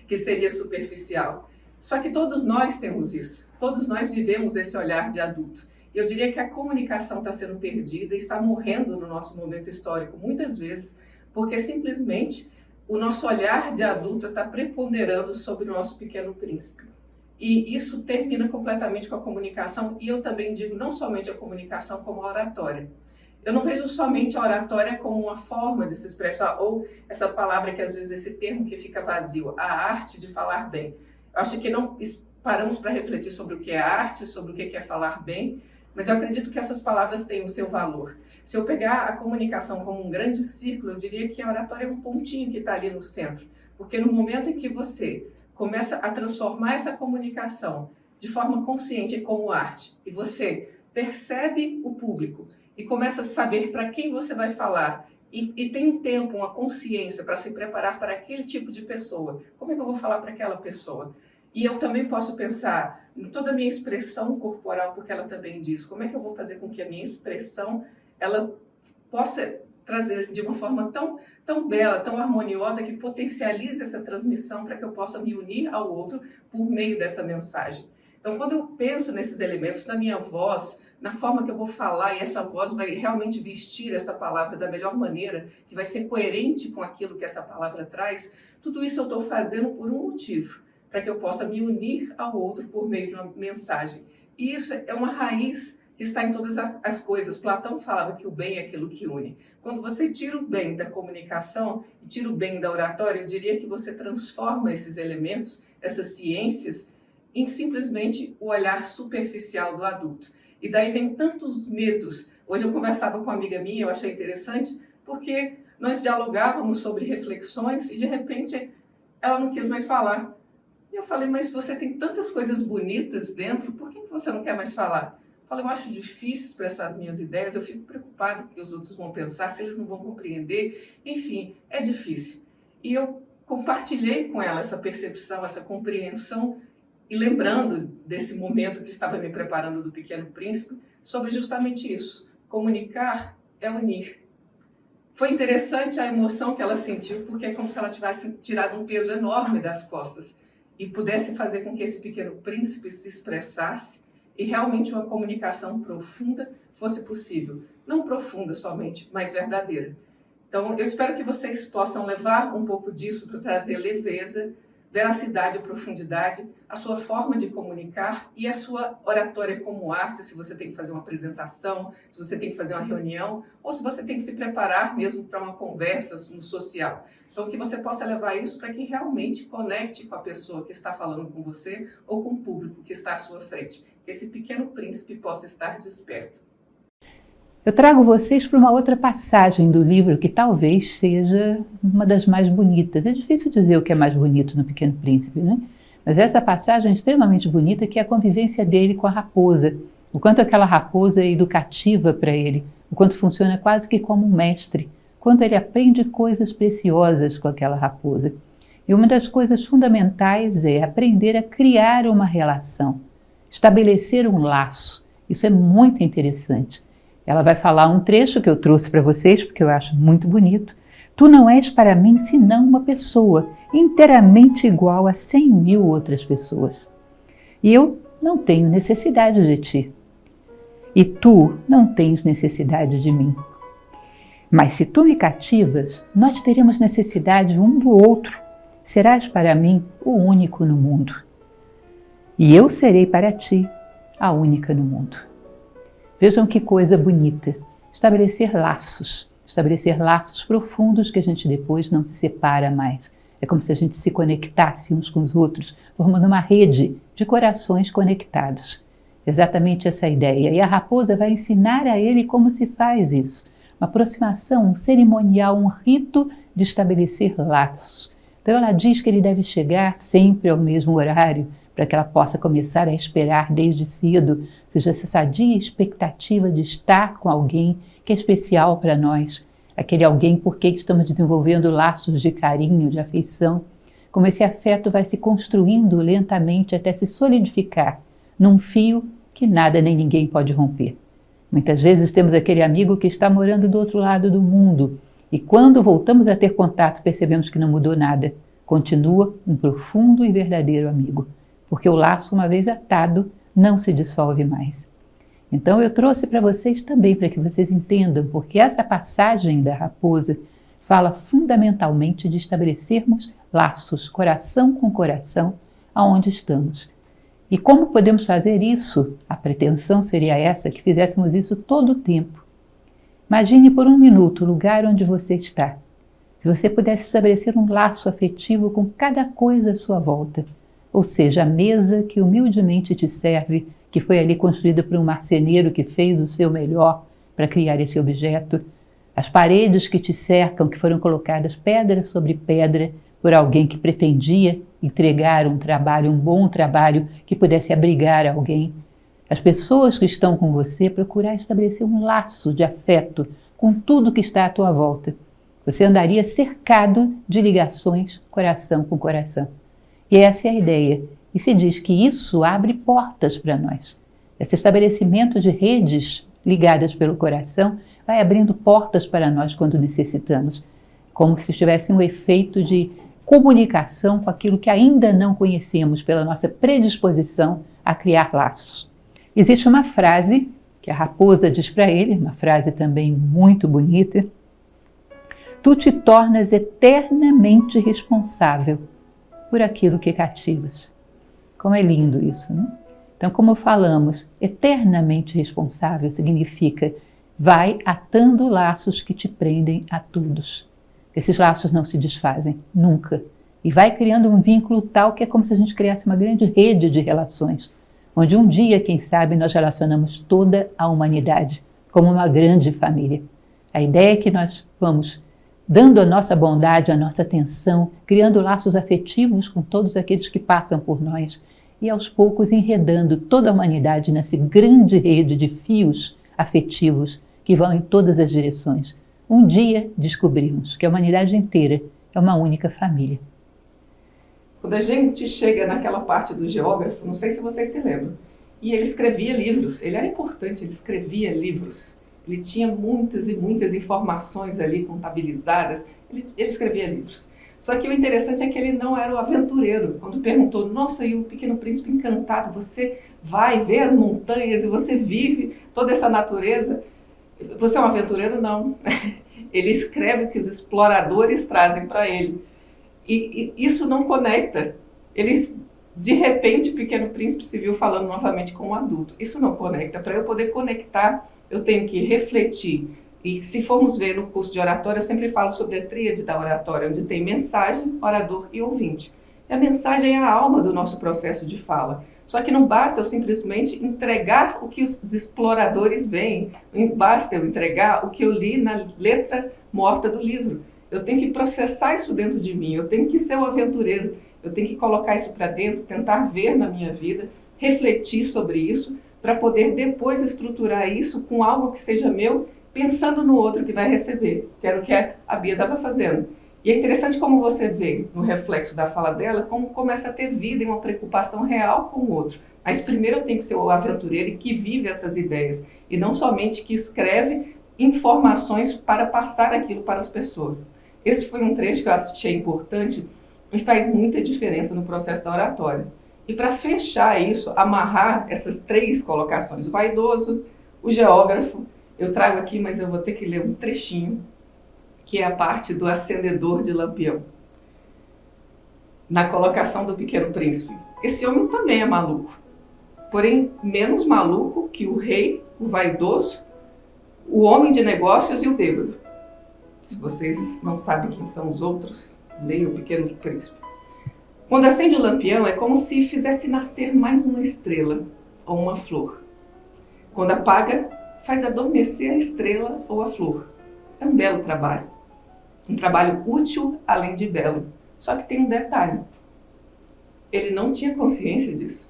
que seria superficial. Só que todos nós temos isso. Todos nós vivemos esse olhar de adulto. E eu diria que a comunicação está sendo perdida e está morrendo no nosso momento histórico, muitas vezes, porque simplesmente o nosso olhar de adulto está preponderando sobre o nosso Pequeno Príncipe. E isso termina completamente com a comunicação, e eu também digo não somente a comunicação, como a oratória. Eu não vejo somente a oratória como uma forma de se expressar, ou essa palavra que às vezes esse termo que fica vazio, a arte de falar bem. Eu acho que não paramos para refletir sobre o que é arte, sobre o que é falar bem, mas eu acredito que essas palavras têm o seu valor. Se eu pegar a comunicação como um grande círculo, eu diria que a oratória é um pontinho que está ali no centro, porque no momento em que você começa a transformar essa comunicação de forma consciente como arte, e você percebe o público e começa a saber para quem você vai falar, e tem um tempo, uma consciência para se preparar para aquele tipo de pessoa, como é que eu vou falar para aquela pessoa? E eu também posso pensar em toda a minha expressão corporal, porque ela também diz, como é que eu vou fazer com que a minha expressão ela possa trazer de uma forma tão bela, tão harmoniosa, que potencialize essa transmissão para que eu possa me unir ao outro por meio dessa mensagem. Então, quando eu penso nesses elementos, na minha voz, na forma que eu vou falar, e essa voz vai realmente vestir essa palavra da melhor maneira, que vai ser coerente com aquilo que essa palavra traz, tudo isso eu estou fazendo por um motivo, para que eu possa me unir ao outro por meio de uma mensagem. E isso é uma raiz que está em todas as coisas. Platão falava que o bem é aquilo que une. Quando você tira o bem da comunicação e tira o bem da oratória, eu diria que você transforma esses elementos, essas ciências, em simplesmente o olhar superficial do adulto. E daí vem tantos medos. Hoje eu conversava com uma amiga minha, eu achei interessante, porque nós dialogávamos sobre reflexões e de repente ela não quis mais falar. E eu falei, mas você tem tantas coisas bonitas dentro, por que você não quer mais falar? Eu falei, eu acho difícil expressar as minhas ideias, eu fico preocupado com o que os outros vão pensar, se eles não vão compreender, enfim, é difícil. E eu compartilhei com ela essa percepção, essa compreensão, e lembrando desse momento que estava me preparando do Pequeno Príncipe, sobre justamente isso, comunicar é unir. Foi interessante a emoção que ela sentiu, porque é como se ela tivesse tirado um peso enorme das costas, e pudesse fazer com que esse Pequeno Príncipe se expressasse, e realmente uma comunicação profunda fosse possível. Não profunda somente, mas verdadeira. Então, eu espero que vocês possam levar um pouco disso para trazer leveza, veracidade e profundidade, a sua forma de comunicar e a sua oratória como arte, se você tem que fazer uma apresentação, se você tem que fazer uma reunião, ou se você tem que se preparar mesmo para uma conversa no social. Então, que você possa levar isso para que realmente conecte com a pessoa que está falando com você ou com o público que está à sua frente. Que esse Pequeno Príncipe possa estar desperto. Eu trago vocês para uma outra passagem do livro que talvez seja uma das mais bonitas. É difícil dizer o que é mais bonito no Pequeno Príncipe, né? Mas essa passagem é extremamente bonita, que é a convivência dele com a raposa. O quanto aquela raposa é educativa para ele, o quanto funciona quase que como um mestre, quando ele aprende coisas preciosas com aquela raposa. E uma das coisas fundamentais é aprender a criar uma relação, estabelecer um laço. Isso é muito interessante. Ela vai falar um trecho que eu trouxe para vocês, porque eu acho muito bonito. Tu não és para mim senão uma pessoa, inteiramente igual a 100.000 outras pessoas. E eu não tenho necessidade de ti. E tu não tens necessidade de mim. Mas se tu me cativas, nós teremos necessidade um do outro. Serás para mim o único no mundo. E eu serei para ti a única no mundo. Vejam que coisa bonita. Estabelecer laços profundos que a gente depois não se separa mais. É como se a gente se conectasse uns com os outros, formando uma rede de corações conectados. Exatamente essa ideia. E a raposa vai ensinar a ele como se faz isso. Uma aproximação, um cerimonial, um rito de estabelecer laços. Então ela diz que ele deve chegar sempre ao mesmo horário, para que ela possa começar a esperar desde cedo, ou seja, essa sadia expectativa de estar com alguém que é especial para nós, aquele alguém por quem estamos desenvolvendo laços de carinho, de afeição, como esse afeto vai se construindo lentamente até se solidificar num fio que nada nem ninguém pode romper. Muitas vezes temos aquele amigo que está morando do outro lado do mundo e quando voltamos a ter contato percebemos que não mudou nada. Continua um profundo e verdadeiro amigo, porque o laço, uma vez atado, não se dissolve mais. Então eu trouxe para vocês também, para que vocês entendam, porque essa passagem da raposa fala fundamentalmente de estabelecermos laços, coração com coração, aonde estamos. E como podemos fazer isso? A pretensão seria essa, que fizéssemos isso todo o tempo. Imagine por um minuto o lugar onde você está. Se você pudesse estabelecer um laço afetivo com cada coisa à sua volta, ou seja, a mesa que humildemente te serve, que foi ali construída por um marceneiro que fez o seu melhor para criar esse objeto, as paredes que te cercam, que foram colocadas pedra sobre pedra por alguém que pretendia entregar um trabalho, um bom trabalho que pudesse abrigar alguém. As pessoas que estão com você, procurar estabelecer um laço de afeto com tudo que está à tua volta. Você andaria cercado de ligações coração com coração. E essa é a ideia. E se diz que isso abre portas para nós. Esse estabelecimento de redes ligadas pelo coração vai abrindo portas para nós quando necessitamos, como se tivesse um efeito de comunicação com aquilo que ainda não conhecemos pela nossa predisposição a criar laços. Existe uma frase que a raposa diz para ele, uma frase também muito bonita: tu te tornas eternamente responsável por aquilo que cativas. Como é lindo isso, né? Então, como falamos, eternamente responsável significa vai atando laços que te prendem a todos. Esses laços não se desfazem, nunca. E vai criando um vínculo tal que é como se a gente criasse uma grande rede de relações, onde um dia, quem sabe, nós relacionamos toda a humanidade como uma grande família. A ideia é que nós vamos dando a nossa bondade, a nossa atenção, criando laços afetivos com todos aqueles que passam por nós e aos poucos enredando toda a humanidade nessa grande rede de fios afetivos que vão em todas as direções. Um dia descobrimos que a humanidade inteira é uma única família. Quando a gente chega naquela parte do geógrafo, não sei se vocês se lembram, e ele escrevia livros, ele era importante, ele escrevia livros. Ele tinha muitas e muitas informações ali contabilizadas, ele escrevia livros. Só que o interessante é que ele não era o aventureiro. Quando perguntou, nossa, e o Pequeno Príncipe Encantado, você vai ver as montanhas e você vive toda essa natureza, você é um aventureiro? Não. Ele escreve o que os exploradores trazem para ele. E isso não conecta. Ele, de repente, o Pequeno Príncipe se viu falando novamente com um adulto. Isso não conecta. Para eu poder conectar, eu tenho que refletir. E se formos ver no curso de oratória, eu sempre falo sobre a tríade da oratória, onde tem mensagem, orador e ouvinte. E a mensagem é a alma do nosso processo de fala. Só que não basta eu simplesmente entregar o que os exploradores veem, não basta eu entregar o que eu li na letra morta do livro. Eu tenho que processar isso dentro de mim, eu tenho que ser um aventureiro, eu tenho que colocar isso para dentro, tentar ver na minha vida, refletir sobre isso, para poder depois estruturar isso com algo que seja meu, pensando no outro que vai receber, que era o que a a Bia estava fazendo. E é interessante como você vê no reflexo da fala dela, como começa a ter vida e uma preocupação real com o outro. Mas primeiro eu tenho que ser o aventureiro que vive essas ideias, e não somente que escreve informações para passar aquilo para as pessoas. Esse foi um trecho que eu achei importante e faz muita diferença no processo da oratória. E para fechar isso, amarrar essas 3 colocações, o vaidoso, o geógrafo, eu trago aqui, mas eu vou ter que ler um trechinho, que é a parte do acendedor de lampião. Na colocação do Pequeno Príncipe. Esse homem também é maluco, porém menos maluco que o rei, o vaidoso, o homem de negócios e o bêbado. Se vocês não sabem quem são os outros, leiam o Pequeno Príncipe. Quando acende o lampião, é como se fizesse nascer mais uma estrela ou uma flor. Quando apaga, faz adormecer a estrela ou a flor. É um belo trabalho. Um trabalho útil além de belo. Só que tem um detalhe. Ele não tinha consciência disso.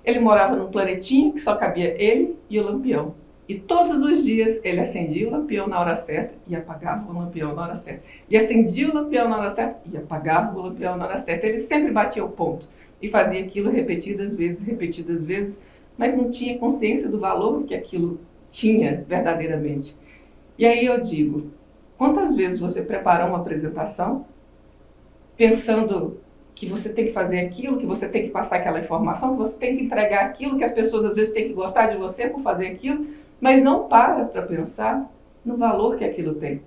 Ele morava num planetinho que só cabia ele e o lampião. E todos os dias ele acendia o lampião na hora certa e apagava o lampião na hora certa. E acendia o lampião na hora certa e apagava o lampião na hora certa. Ele sempre batia o ponto e fazia aquilo repetidas vezes, mas não tinha consciência do valor que aquilo tinha verdadeiramente. E aí eu digo, quantas vezes você preparou uma apresentação pensando que você tem que fazer aquilo, que você tem que passar aquela informação, que você tem que entregar aquilo, que as pessoas às vezes têm que gostar de você por fazer aquilo, mas não para pensar no valor que aquilo tem.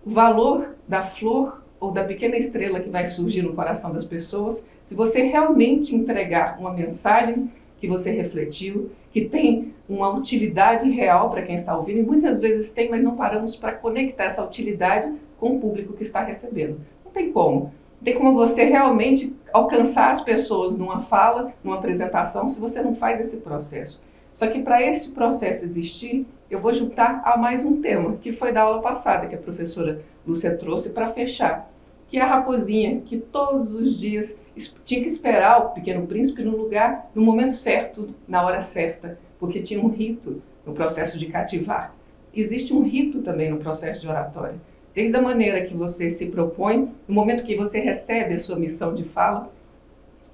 O valor da flor ou da pequena estrela que vai surgir no coração das pessoas, se você realmente entregar uma mensagem que você refletiu, que tem uma utilidade real para quem está ouvindo, e muitas vezes tem, mas não paramos para conectar essa utilidade com o público que está recebendo. Não tem como. Não tem como você realmente alcançar as pessoas numa fala, numa apresentação, se você não faz esse processo. Só que para esse processo existir, eu vou juntar a mais um tema, que foi da aula passada, que a professora Lúcia trouxe para fechar, que é a raposinha, que todos os dias tinha que esperar o Pequeno Príncipe no lugar, no momento certo, na hora certa, porque tinha um rito no processo de cativar. Existe um rito também no processo de oratória. Desde a maneira que você se propõe, no momento que você recebe a sua missão de fala,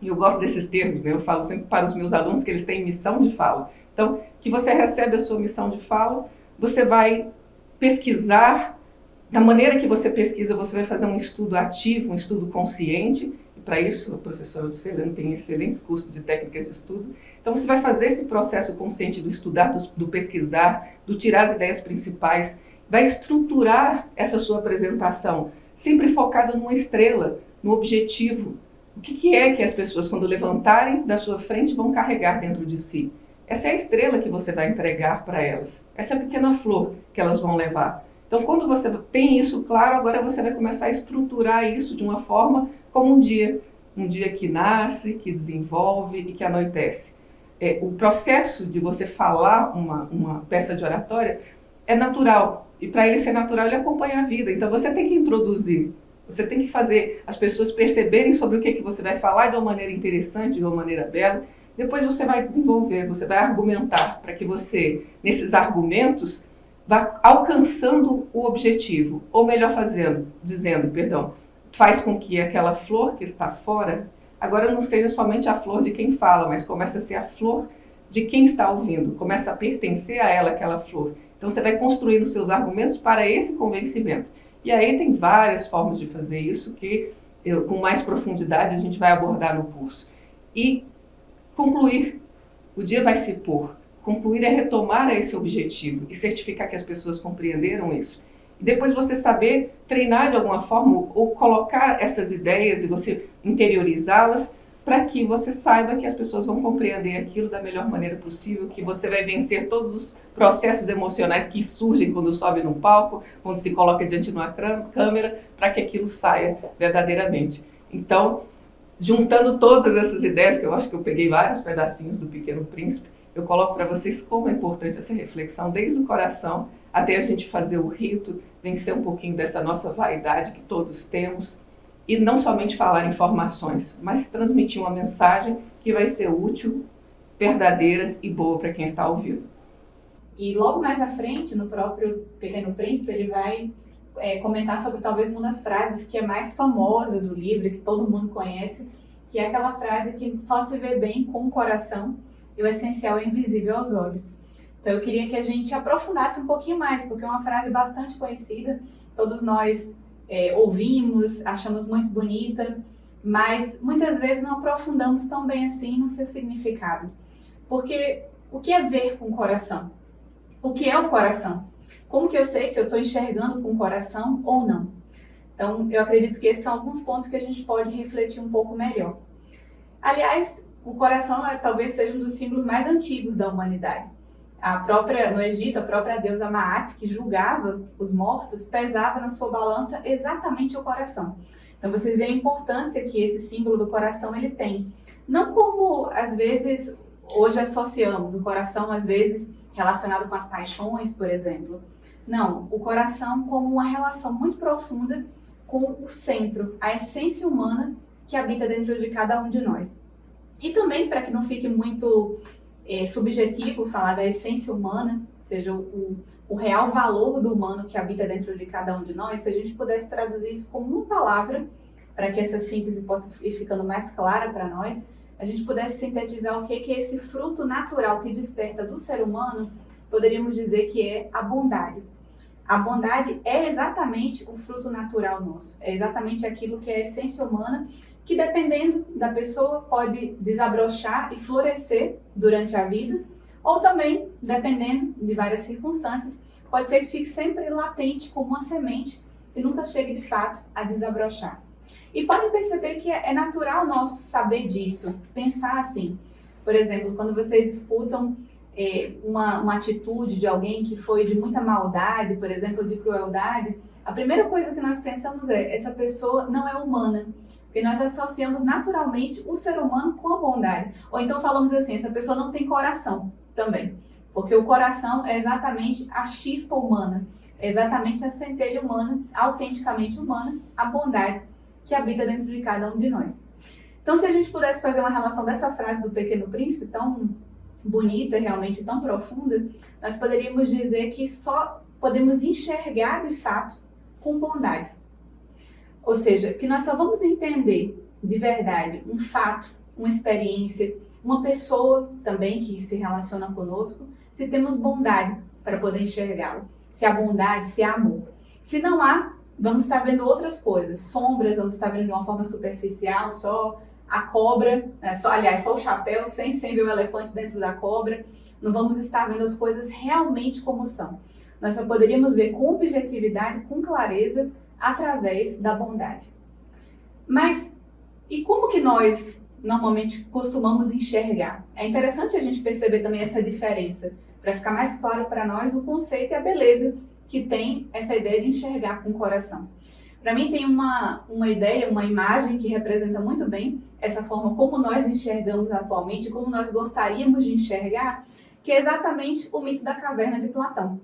e eu gosto desses termos, né? Eu falo sempre para os meus alunos que eles têm missão de fala. Então, que você recebe a sua missão de fala, você vai pesquisar, da maneira que você pesquisa, você vai fazer um estudo ativo, um estudo consciente, e para isso a professora Lucilene tem excelentes cursos de técnicas de estudo. Então, você vai fazer esse processo consciente do estudar, do pesquisar, do tirar as ideias principais, vai estruturar essa sua apresentação, sempre focada numa estrela, no objetivo. O que é que as pessoas, quando levantarem da sua frente, vão carregar dentro de si? Essa é a estrela que você vai entregar para elas. Essa é a pequena flor que elas vão levar. Então, quando você tem isso claro, agora você vai começar a estruturar isso de uma forma como um dia que nasce, que desenvolve e que anoitece. O processo de você falar uma peça de oratória é natural. E para ele ser natural, ele acompanha a vida. Então, você tem que introduzir. Você tem que fazer as pessoas perceberem sobre o que você vai falar de uma maneira interessante, de uma maneira bela. Depois você vai desenvolver, você vai argumentar para que você, nesses argumentos, vá alcançando o objetivo. Ou melhor faz com que aquela flor que está fora, agora não seja somente a flor de quem fala, mas começa a ser a flor de quem está ouvindo. Começa a pertencer a ela aquela flor. Então você vai construindo os seus argumentos para esse convencimento. E aí tem várias formas de fazer isso que, com mais profundidade, a gente vai abordar no curso. E concluir. O dia vai se pôr. Concluir é retomar esse objetivo e certificar que as pessoas compreenderam isso. E depois você saber treinar de alguma forma ou colocar essas ideias e você interiorizá-las para que você saiba que as pessoas vão compreender aquilo da melhor maneira possível, que você vai vencer todos os processos emocionais que surgem quando sobe num palco, quando se coloca diante de uma câmera, para que aquilo saia verdadeiramente. Então, juntando todas essas ideias, que eu acho que eu peguei vários pedacinhos do Pequeno Príncipe, eu coloco para vocês como é importante essa reflexão, desde o coração até a gente fazer o rito, vencer um pouquinho dessa nossa vaidade que todos temos, e não somente falar informações, mas transmitir uma mensagem que vai ser útil, verdadeira e boa para quem está ouvindo. E logo mais à frente, no próprio Pequeno Príncipe, ele vai comentar sobre talvez uma das frases que é mais famosa do livro, que todo mundo conhece, que é aquela frase que só se vê bem com o coração e o essencial é invisível aos olhos. Então eu queria que a gente aprofundasse um pouquinho mais, porque é uma frase bastante conhecida, todos nós ouvimos, achamos muito bonita, mas muitas vezes não aprofundamos tão bem assim no seu significado. Porque o que é ver com o coração? O que é o coração? Como que eu sei se eu estou enxergando com o coração ou não? Então, eu acredito que esses são alguns pontos que a gente pode refletir um pouco melhor. Aliás, o coração talvez seja um dos símbolos mais antigos da humanidade. No Egito, a própria deusa Maat, que julgava os mortos, pesava na sua balança exatamente o coração. Então, vocês veem a importância que esse símbolo do coração ele tem. Não como, às vezes, hoje associamos o coração, às vezes, relacionado com as paixões, por exemplo. Não, o coração como uma relação muito profunda com o centro, a essência humana que habita dentro de cada um de nós. E também, para que não fique muito subjetivo falar da essência humana, ou seja, o real valor do humano que habita dentro de cada um de nós, se a gente pudesse traduzir isso como uma palavra, para que essa síntese possa ir ficando mais clara para nós, a gente pudesse sintetizar o que é esse fruto natural que desperta do ser humano, poderíamos dizer que é a bondade. A bondade é exatamente o fruto natural nosso, é exatamente aquilo que é a essência humana, que dependendo da pessoa pode desabrochar e florescer durante a vida, ou também, dependendo de várias circunstâncias, pode ser que fique sempre latente como uma semente e nunca chegue de fato a desabrochar. E podem perceber que é natural nosso saber disso, pensar assim. Por exemplo, quando vocês escutam uma atitude de alguém que foi de muita maldade, por exemplo, de crueldade, a primeira coisa que nós pensamos é, essa pessoa não é humana, porque nós associamos naturalmente o ser humano com a bondade. Ou então falamos assim, essa pessoa não tem coração também, porque o coração é exatamente a chispa humana, é exatamente a centelha humana, autenticamente humana, a bondade que habita dentro de cada um de nós. Então, se a gente pudesse fazer uma relação dessa frase do Pequeno Príncipe, tão bonita, realmente tão profunda, nós poderíamos dizer que só podemos enxergar de fato com bondade. Ou seja, que nós só vamos entender de verdade um fato, uma experiência, uma pessoa também que se relaciona conosco, se temos bondade para poder enxergá-lo. Se há bondade, se há amor. Se não há, vamos estar vendo outras coisas, sombras, vamos estar vendo de uma forma superficial, só a cobra, só o chapéu, sem ver o elefante dentro da cobra. Não vamos estar vendo as coisas realmente como são. Nós só poderíamos ver com objetividade, com clareza, através da bondade. Mas, e como que nós normalmente costumamos enxergar? É interessante a gente perceber também essa diferença, para ficar mais claro para nós o conceito e a beleza que tem essa ideia de enxergar com o coração. Para mim tem uma ideia, uma imagem que representa muito bem essa forma como nós enxergamos atualmente, como nós gostaríamos de enxergar, que é exatamente o mito da caverna de Platão,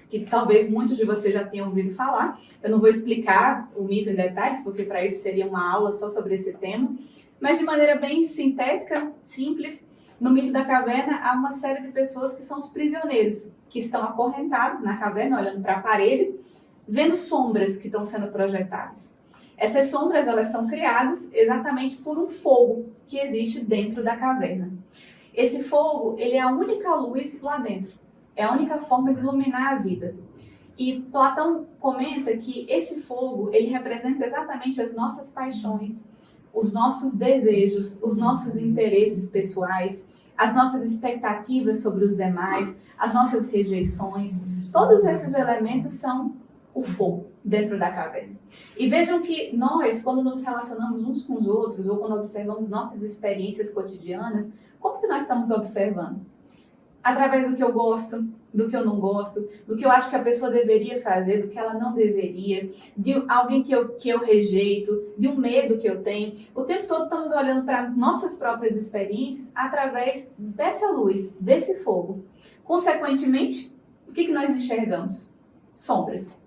que talvez muitos de vocês já tenham ouvido falar. Eu não vou explicar o mito em detalhes, porque para isso seria uma aula só sobre esse tema, mas de maneira bem sintética, simples, no mito da caverna há uma série de pessoas que são os prisioneiros, que estão acorrentados na caverna, olhando para a parede, vendo sombras que estão sendo projetadas. Essas sombras, elas são criadas exatamente por um fogo que existe dentro da caverna. Esse fogo, ele é a única luz lá dentro. É a única forma de iluminar a vida. E Platão comenta que esse fogo, ele representa exatamente as nossas paixões, os nossos desejos, os nossos interesses pessoais, as nossas expectativas sobre os demais, as nossas rejeições. Todos esses elementos são o fogo dentro da caverna. E vejam que nós, quando nos relacionamos uns com os outros, ou quando observamos nossas experiências cotidianas, como que nós estamos observando? Através do que eu gosto, do que eu não gosto, do que eu acho que a pessoa deveria fazer, do que ela não deveria, de alguém que eu rejeito, de um medo que eu tenho. O tempo todo estamos olhando para nossas próprias experiências através dessa luz, desse fogo. Consequentemente, o que nós enxergamos? Sombras.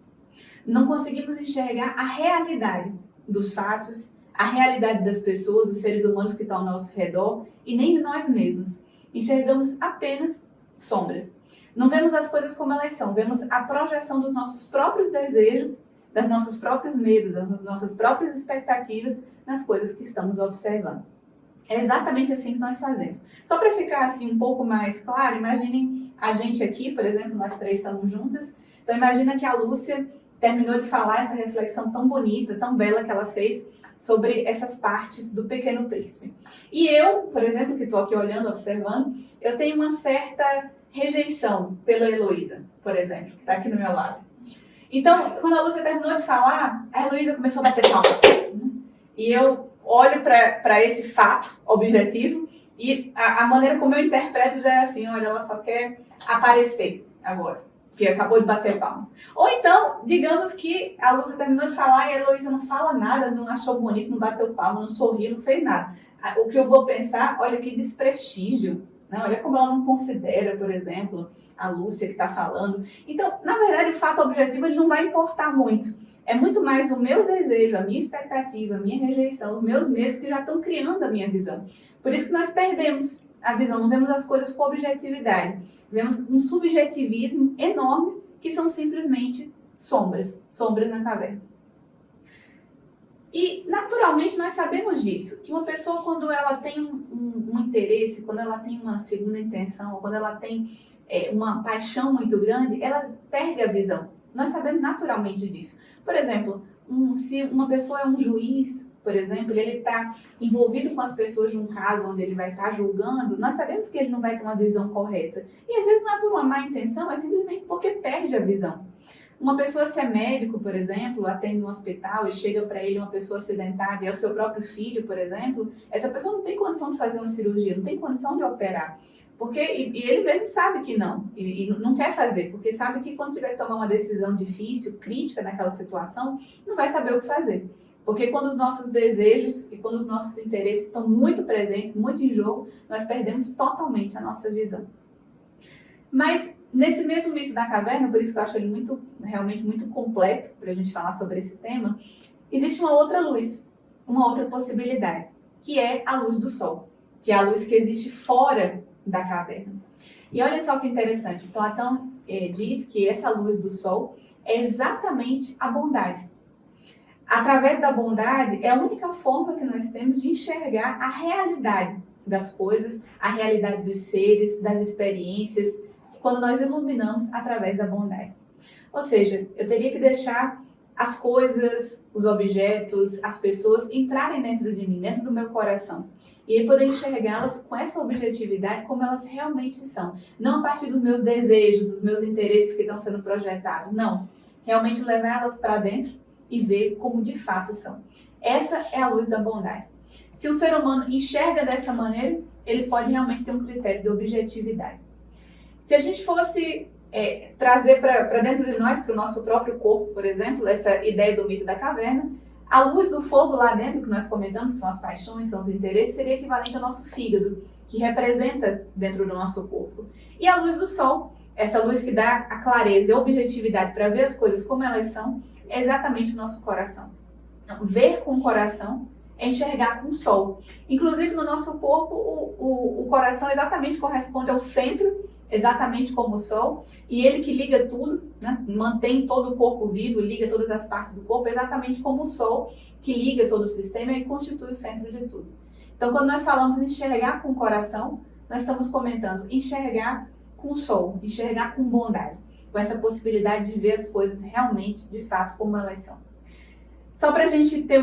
Não conseguimos enxergar a realidade dos fatos, a realidade das pessoas, dos seres humanos que estão ao nosso redor e nem de nós mesmos. Enxergamos apenas sombras. Não vemos as coisas como elas são, vemos a projeção dos nossos próprios desejos dos nossos próprios medos, das nossas próprias expectativas nas coisas que estamos observando. É exatamente assim que nós fazemos. Só para ficar assim um pouco mais claro, imaginem a gente aqui, por exemplo, nós três estamos juntas. Então imagina que a Lúcia terminou de falar essa reflexão tão bonita, tão bela que ela fez sobre essas partes do Pequeno Príncipe. E eu, por exemplo, que estou aqui olhando, observando, eu tenho uma certa rejeição pela Heloísa, por exemplo, que está aqui do meu lado. Então, quando a Lúcia terminou de falar, a Heloísa começou a bater palma. E eu olho para esse fato objetivo e a maneira como eu interpreto já é assim, olha, ela só quer aparecer agora, que acabou de bater palmas. Ou então, digamos que a Lúcia terminou de falar e a Heloísa não fala nada, não achou bonito, não bateu palma, não sorriu, não fez nada. O que eu vou pensar, olha que desprestígio, né? Olha como ela não considera, por exemplo, a Lúcia que está falando. Então, na verdade, o fato objetivo ele não vai importar muito. É muito mais o meu desejo, a minha expectativa, a minha rejeição, os meus medos que já estão criando a minha visão. Por isso que nós perdemos a visão, não vemos as coisas com objetividade. Vemos um subjetivismo enorme que são simplesmente sombras na caverna. E, naturalmente, nós sabemos disso, que uma pessoa, quando ela tem um interesse, quando ela tem uma segunda intenção, ou quando ela tem uma paixão muito grande, ela perde a visão. Nós sabemos naturalmente disso. Por exemplo, se uma pessoa é um juiz, por exemplo, ele está envolvido com as pessoas num caso onde ele vai estar julgando, nós sabemos que ele não vai ter uma visão correta. E às vezes não é por uma má intenção, é simplesmente porque perde a visão. Uma pessoa, se é médico, por exemplo, atende no hospital e chega para ele uma pessoa acidentada e é o seu próprio filho, por exemplo, essa pessoa não tem condição de fazer uma cirurgia, não tem condição de operar. Porque, e ele mesmo sabe que não, e não quer fazer, porque sabe que quando tiver que tomar uma decisão difícil, crítica naquela situação, não vai saber o que fazer. Porque quando os nossos desejos e quando os nossos interesses estão muito presentes, muito em jogo, nós perdemos totalmente a nossa visão. Mas nesse mesmo mito da caverna, por isso que eu acho ele realmente muito completo para a gente falar sobre esse tema, existe uma outra luz, uma outra possibilidade, que é a luz do sol, que é a luz que existe fora da caverna. E olha só que interessante, Platão diz que essa luz do sol é exatamente a bondade. Através da bondade é a única forma que nós temos de enxergar a realidade das coisas, a realidade dos seres, das experiências, quando nós iluminamos através da bondade. Ou seja, eu teria que deixar as coisas, os objetos, as pessoas entrarem dentro de mim, dentro do meu coração. E aí poder enxergá-las com essa objetividade como elas realmente são. Não a partir dos meus desejos, dos meus interesses que estão sendo projetados. Não. Realmente levar elas para dentro e ver como de fato são. Essa é a luz da bondade. Se o ser humano enxerga dessa maneira, ele pode realmente ter um critério de objetividade. Se a gente fosse trazer para dentro de nós, para o nosso próprio corpo, por exemplo, essa ideia do mito da caverna, a luz do fogo lá dentro, que nós comentamos, são as paixões, são os interesses, seria equivalente ao nosso fígado, que representa dentro do nosso corpo. E a luz do sol, essa luz que dá a clareza e a objetividade para ver as coisas como elas são, é exatamente o nosso coração. Então, ver com o coração é enxergar com o sol. Inclusive, no nosso corpo, o coração exatamente corresponde ao centro, exatamente como o sol, e ele que liga tudo, né? Mantém todo o corpo vivo, liga todas as partes do corpo, exatamente como o sol que liga todo o sistema e constitui o centro de tudo. Então, quando nós falamos enxergar com o coração, nós estamos comentando enxergar com o sol, enxergar com bondade, com essa possibilidade de ver as coisas realmente, de fato, como elas são. Só para a gente ter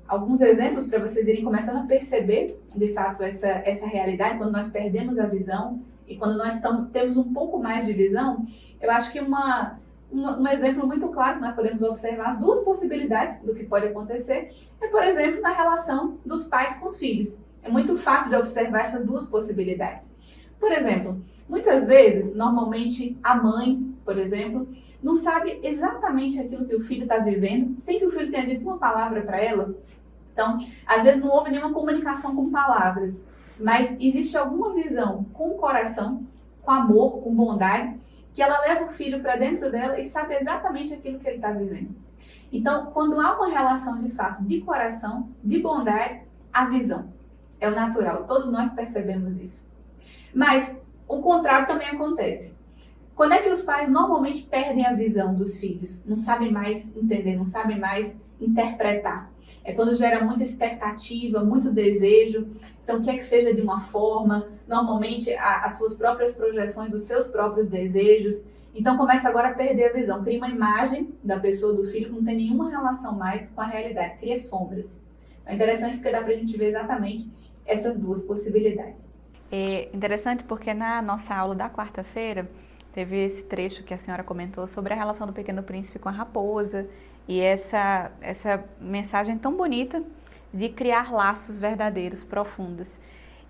alguns exemplos para vocês irem começando a perceber, de fato, essa realidade, quando nós perdemos a visão e quando nós temos um pouco mais de visão, eu acho que um exemplo muito claro que nós podemos observar as duas possibilidades do que pode acontecer é, por exemplo, na relação dos pais com os filhos. É muito fácil de observar essas duas possibilidades. Por exemplo, muitas vezes, normalmente, a mãe, por exemplo, não sabe exatamente aquilo que o filho está vivendo, sem que o filho tenha dito uma palavra para ela. Então, às vezes não houve nenhuma comunicação com palavras, mas existe alguma visão com o coração, com amor, com bondade, que ela leva o filho para dentro dela e sabe exatamente aquilo que ele está vivendo. Então, quando há uma relação de fato de coração, de bondade, a visão. É o natural, todos nós percebemos isso. Mas o contrário também acontece. Quando é que os pais normalmente perdem a visão dos filhos? Não sabem mais entender, não sabem mais interpretar. É quando gera muita expectativa, muito desejo, então quer que seja de uma forma, normalmente as suas próprias projeções, os seus próprios desejos. Então começa agora a perder a visão, cria uma imagem da pessoa, do filho, que não tem nenhuma relação mais com a realidade, cria sombras. É interessante porque dá pra gente ver exatamente essas duas possibilidades. É interessante porque na nossa aula da quarta-feira, teve esse trecho que a senhora comentou sobre a relação do Pequeno Príncipe com a raposa e essa mensagem tão bonita de criar laços verdadeiros, profundos.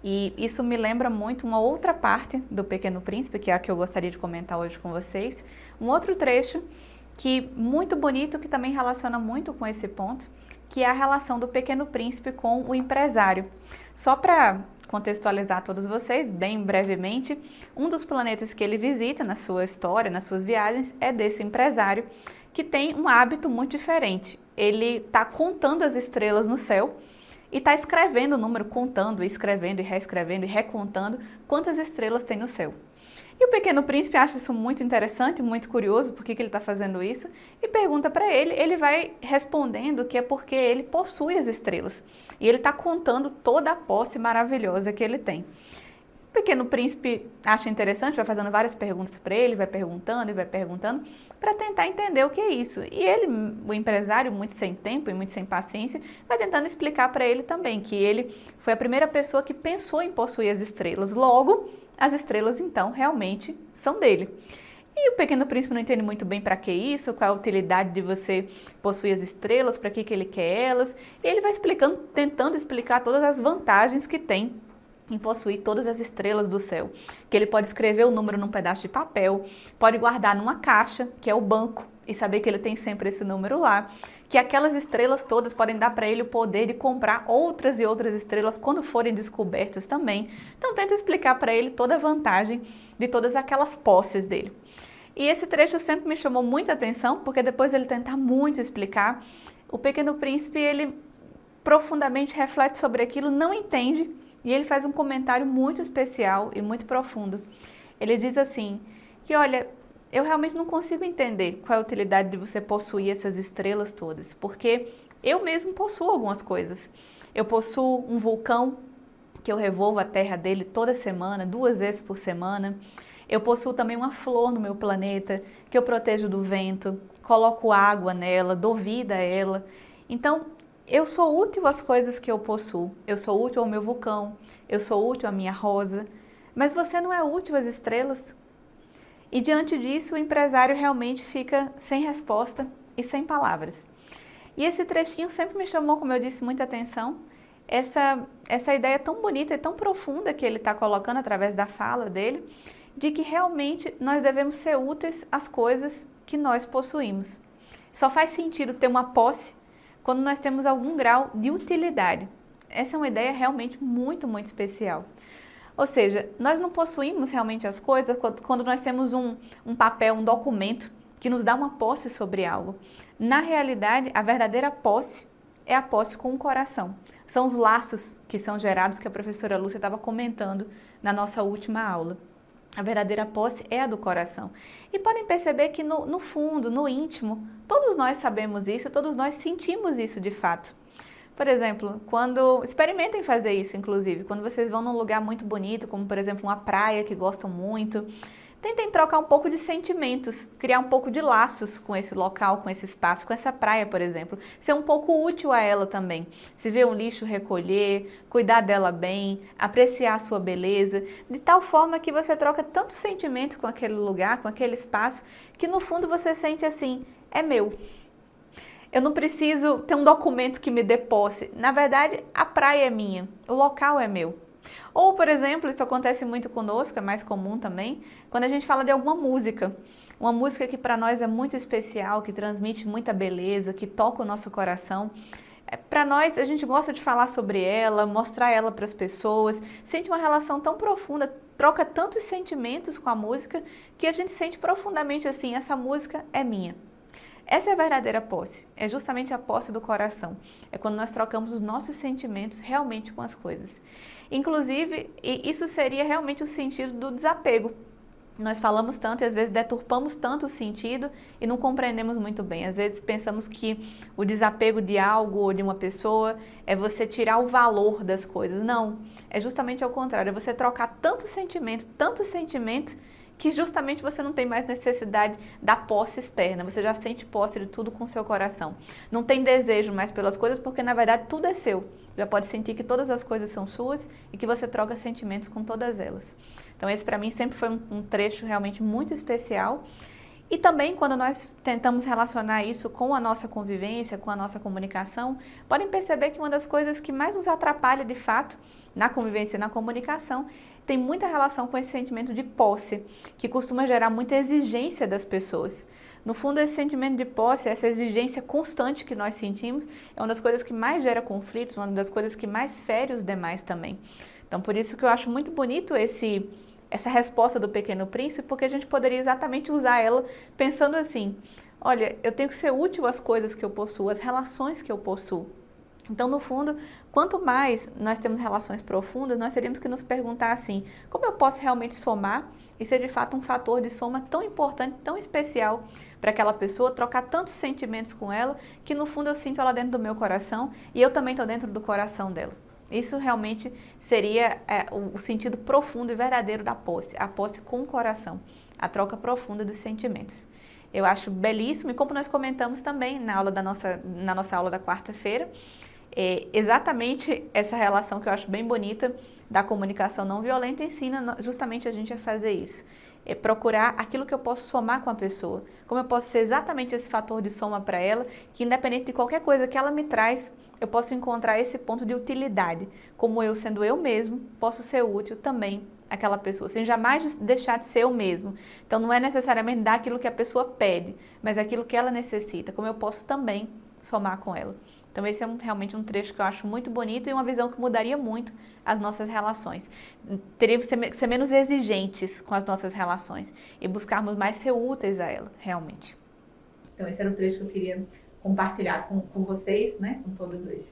E isso me lembra muito uma outra parte do Pequeno Príncipe, que é a que eu gostaria de comentar hoje com vocês. Um outro trecho que muito bonito, que também relaciona muito com esse ponto, que é a relação do Pequeno Príncipe com o empresário. Só para contextualizar todos vocês, bem brevemente, um dos planetas que ele visita na sua história, nas suas viagens, é desse empresário que tem um hábito muito diferente. Ele está contando as estrelas no céu e está escrevendo o número, contando, escrevendo e reescrevendo e recontando quantas estrelas tem no céu. E o Pequeno Príncipe acha isso muito interessante, muito curioso, por que ele está fazendo isso, e pergunta para ele, ele vai respondendo que é porque ele possui as estrelas. E ele está contando toda a posse maravilhosa que ele tem. O Pequeno Príncipe acha interessante, vai fazendo várias perguntas para ele, vai perguntando para tentar entender o que é isso. E ele, o empresário, muito sem tempo e muito sem paciência, vai tentando explicar para ele também que ele foi a primeira pessoa que pensou em possuir as estrelas. Logo, as estrelas, então, realmente são dele. E o Pequeno Príncipe não entende muito bem para que isso, qual é a utilidade de você possuir as estrelas, para que ele quer elas. E ele vai explicando, tentando explicar todas as vantagens que tem em possuir todas as estrelas do céu. Que ele pode escrever o número num pedaço de papel, pode guardar numa caixa, que é o banco, e saber que ele tem sempre esse número lá. Que aquelas estrelas todas podem dar para ele o poder de comprar outras e outras estrelas quando forem descobertas também. Então tenta explicar para ele toda a vantagem de todas aquelas posses dele. E esse trecho sempre me chamou muita atenção, porque depois ele tentar muito explicar, o Pequeno Príncipe, ele profundamente reflete sobre aquilo, não entende, e ele faz um comentário muito especial e muito profundo. Ele diz assim, que olha, eu realmente não consigo entender qual é a utilidade de você possuir essas estrelas todas, porque eu mesmo possuo algumas coisas. Eu possuo um vulcão, que eu revolvo a terra dele toda semana, 2 vezes por semana. Eu possuo também uma flor no meu planeta, que eu protejo do vento, coloco água nela, dou vida a ela. Então, eu sou útil às coisas que eu possuo. Eu sou útil ao meu vulcão, eu sou útil à minha rosa, mas você não é útil às estrelas? E diante disso, o empresário realmente fica sem resposta e sem palavras. E esse trechinho sempre me chamou, como eu disse, muita atenção, essa ideia tão bonita e tão profunda que ele está colocando através da fala dele, de que realmente nós devemos ser úteis às coisas que nós possuímos. Só faz sentido ter uma posse quando nós temos algum grau de utilidade. Essa é uma ideia realmente muito, muito especial. Ou seja, nós não possuímos realmente as coisas quando nós temos um papel, um documento que nos dá uma posse sobre algo. Na realidade, a verdadeira posse é a posse com o coração. São os laços que são gerados, que a professora Lúcia estava comentando na nossa última aula. A verdadeira posse é a do coração. E podem perceber que no fundo, no íntimo, todos nós sabemos isso, todos nós sentimos isso de fato. Por exemplo, experimentem fazer isso, inclusive, quando vocês vão num lugar muito bonito, como por exemplo uma praia que gostam muito, tentem trocar um pouco de sentimentos, criar um pouco de laços com esse local, com esse espaço, com essa praia, por exemplo. Ser um pouco útil a ela também. Se vê um lixo, recolher, cuidar dela bem, apreciar a sua beleza, de tal forma que você troca tanto sentimento com aquele lugar, com aquele espaço, que no fundo você sente assim, é meu. Eu não preciso ter um documento que me dê posse. Na verdade, a praia é minha, o local é meu. Ou, por exemplo, isso acontece muito conosco, é mais comum também, quando a gente fala de alguma música. Uma música que para nós é muito especial, que transmite muita beleza, que toca o nosso coração. Para nós, a gente gosta de falar sobre ela, mostrar ela para as pessoas, sente uma relação tão profunda, troca tantos sentimentos com a música, que a gente sente profundamente assim, essa música é minha. Essa é a verdadeira posse, é justamente a posse do coração. É quando nós trocamos os nossos sentimentos realmente com as coisas. Inclusive, isso seria realmente o sentido do desapego. nós falamos tanto e às vezes deturpamos tanto o sentido e não compreendemos muito bem. Às vezes pensamos que o desapego de algo ou de uma pessoa é você tirar o valor das coisas. Não, é justamente ao contrário, é você trocar tanto sentimento, que justamente você não tem mais necessidade da posse externa, você já sente posse de tudo com o seu coração. Não tem desejo mais pelas coisas, porque na verdade tudo é seu. Já pode sentir que todas as coisas são suas e que você troca sentimentos com todas elas. Então esse para mim sempre foi um trecho realmente muito especial. E também quando nós tentamos relacionar isso com a nossa convivência, com a nossa comunicação, podem perceber que uma das coisas que mais nos atrapalha de fato na convivência e na comunicação tem muita relação com esse sentimento de posse, que costuma gerar muita exigência das pessoas. No fundo, esse sentimento de posse, essa exigência constante que nós sentimos, é uma das coisas que mais gera conflitos, uma das coisas que mais fere os demais também. Então, por isso que eu acho muito bonito essa resposta do Pequeno Príncipe, porque a gente poderia exatamente usar ela pensando assim: olha, eu tenho que ser útil às coisas que eu possuo, às relações que eu possuo. Então, no fundo, quanto mais nós temos relações profundas, nós teríamos que nos perguntar assim: como eu posso realmente somar e ser de fato um fator de soma tão importante, tão especial para aquela pessoa, trocar tantos sentimentos com ela, que no fundo eu sinto ela dentro do meu coração e eu também estou dentro do coração dela. Isso realmente seria o sentido profundo e verdadeiro da posse, a posse com o coração, a troca profunda dos sentimentos. Eu acho belíssimo, e como nós comentamos também na nossa aula da quarta-feira, exatamente essa relação que eu acho bem bonita da comunicação não violenta ensina justamente a gente a fazer isso. É procurar aquilo que eu posso somar com a pessoa, como eu posso ser exatamente esse fator de soma para ela, que independente de qualquer coisa que ela me traz, eu posso encontrar esse ponto de utilidade, como eu sendo eu mesmo, posso ser útil também àquela pessoa, sem jamais deixar de ser eu mesmo. Então não é necessariamente dar aquilo que a pessoa pede, mas aquilo que ela necessita, como eu posso também somar com ela. Então esse é realmente um trecho que eu acho muito bonito e uma visão que mudaria muito as nossas relações. Teríamos que ser menos exigentes com as nossas relações e buscarmos mais ser úteis a ela, realmente. Então esse era o trecho que eu queria compartilhar com vocês, né, com todos hoje.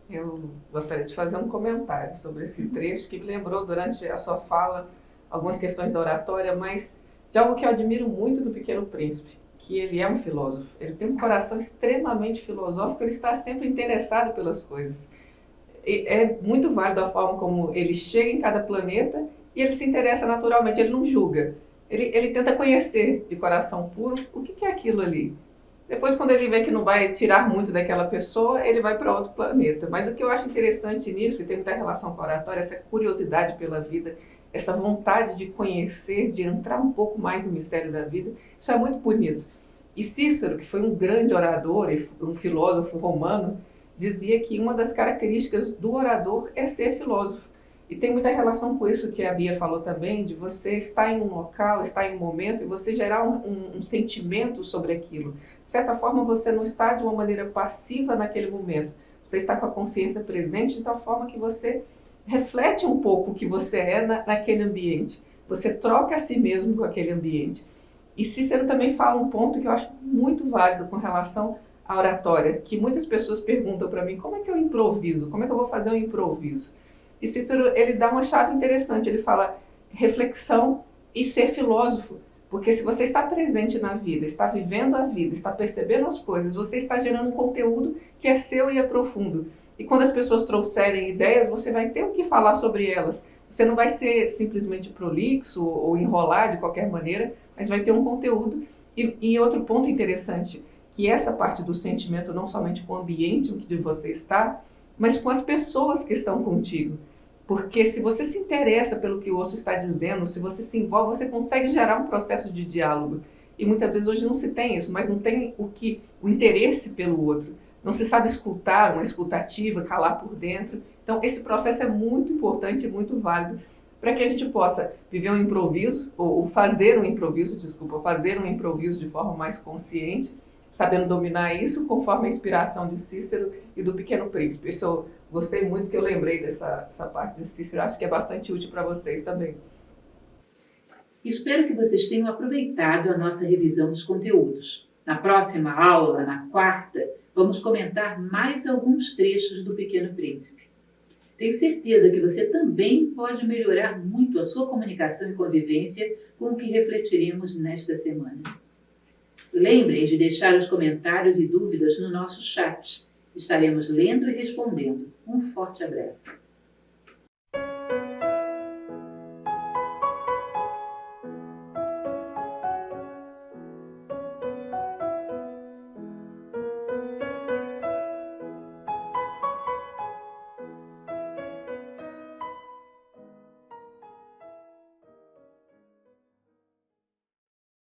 Eu gostaria de fazer um comentário sobre esse trecho que me lembrou durante a sua fala algumas questões da oratória, mas de algo que eu admiro muito do Pequeno Príncipe, que ele é um filósofo. Ele tem um coração extremamente filosófico, ele está sempre interessado pelas coisas. E é muito válido a forma como ele chega em cada planeta e ele se interessa naturalmente, ele não julga. Ele tenta conhecer de coração puro o que é aquilo ali. Depois, quando ele vê que não vai tirar muito daquela pessoa, ele vai para outro planeta. Mas o que eu acho interessante nisso, e tem muita relação com a oratória, essa curiosidade pela vida, essa vontade de conhecer, de entrar um pouco mais no mistério da vida, isso é muito bonito. E Cícero, que foi um grande orador e um filósofo romano, dizia que uma das características do orador é ser filósofo. E tem muita relação com isso que a Bia falou também, de você estar em um local, estar em um momento e você gerar um sentimento sobre aquilo. De certa forma, você não está de uma maneira passiva naquele momento. Você está com a consciência presente de tal forma que você reflete um pouco o que você é naquele ambiente. Você troca a si mesmo com aquele ambiente. E Cícero também fala um ponto que eu acho muito válido com relação à oratória, que muitas pessoas perguntam para mim: como é que eu improviso? Como é que eu vou fazer um improviso? E Cícero, ele dá uma chave interessante, ele fala reflexão e ser filósofo, porque se você está presente na vida, está vivendo a vida, está percebendo as coisas, você está gerando um conteúdo que é seu e é profundo. E quando as pessoas trouxerem ideias, você vai ter o que falar sobre elas. Você não vai ser simplesmente prolixo ou enrolar de qualquer maneira, mas vai ter um conteúdo. E outro ponto interessante, que essa parte do sentimento, não somente com o ambiente em que você está, mas com as pessoas que estão contigo. Porque se você se interessa pelo que o outro está dizendo, se você se envolve, você consegue gerar um processo de diálogo. E muitas vezes hoje não se tem isso, mas não tem o interesse pelo outro. Não se sabe escutar, uma escutativa, calar por dentro. Então esse processo é muito importante e muito válido para que a gente possa viver um improviso, ou fazer um improviso de forma mais consciente, sabendo dominar isso conforme a inspiração de Cícero e do Pequeno Príncipe. Isso eu gostei muito, que eu lembrei dessa parte de Cícero, acho que é bastante útil para vocês também. Espero que vocês tenham aproveitado a nossa revisão dos conteúdos. Na próxima aula, na quarta, vamos comentar mais alguns trechos do Pequeno Príncipe. Tenho certeza que você também pode melhorar muito a sua comunicação e convivência com o que refletiremos nesta semana. Lembrem de deixar os comentários e dúvidas no nosso chat. Estaremos lendo e respondendo. Um forte abraço.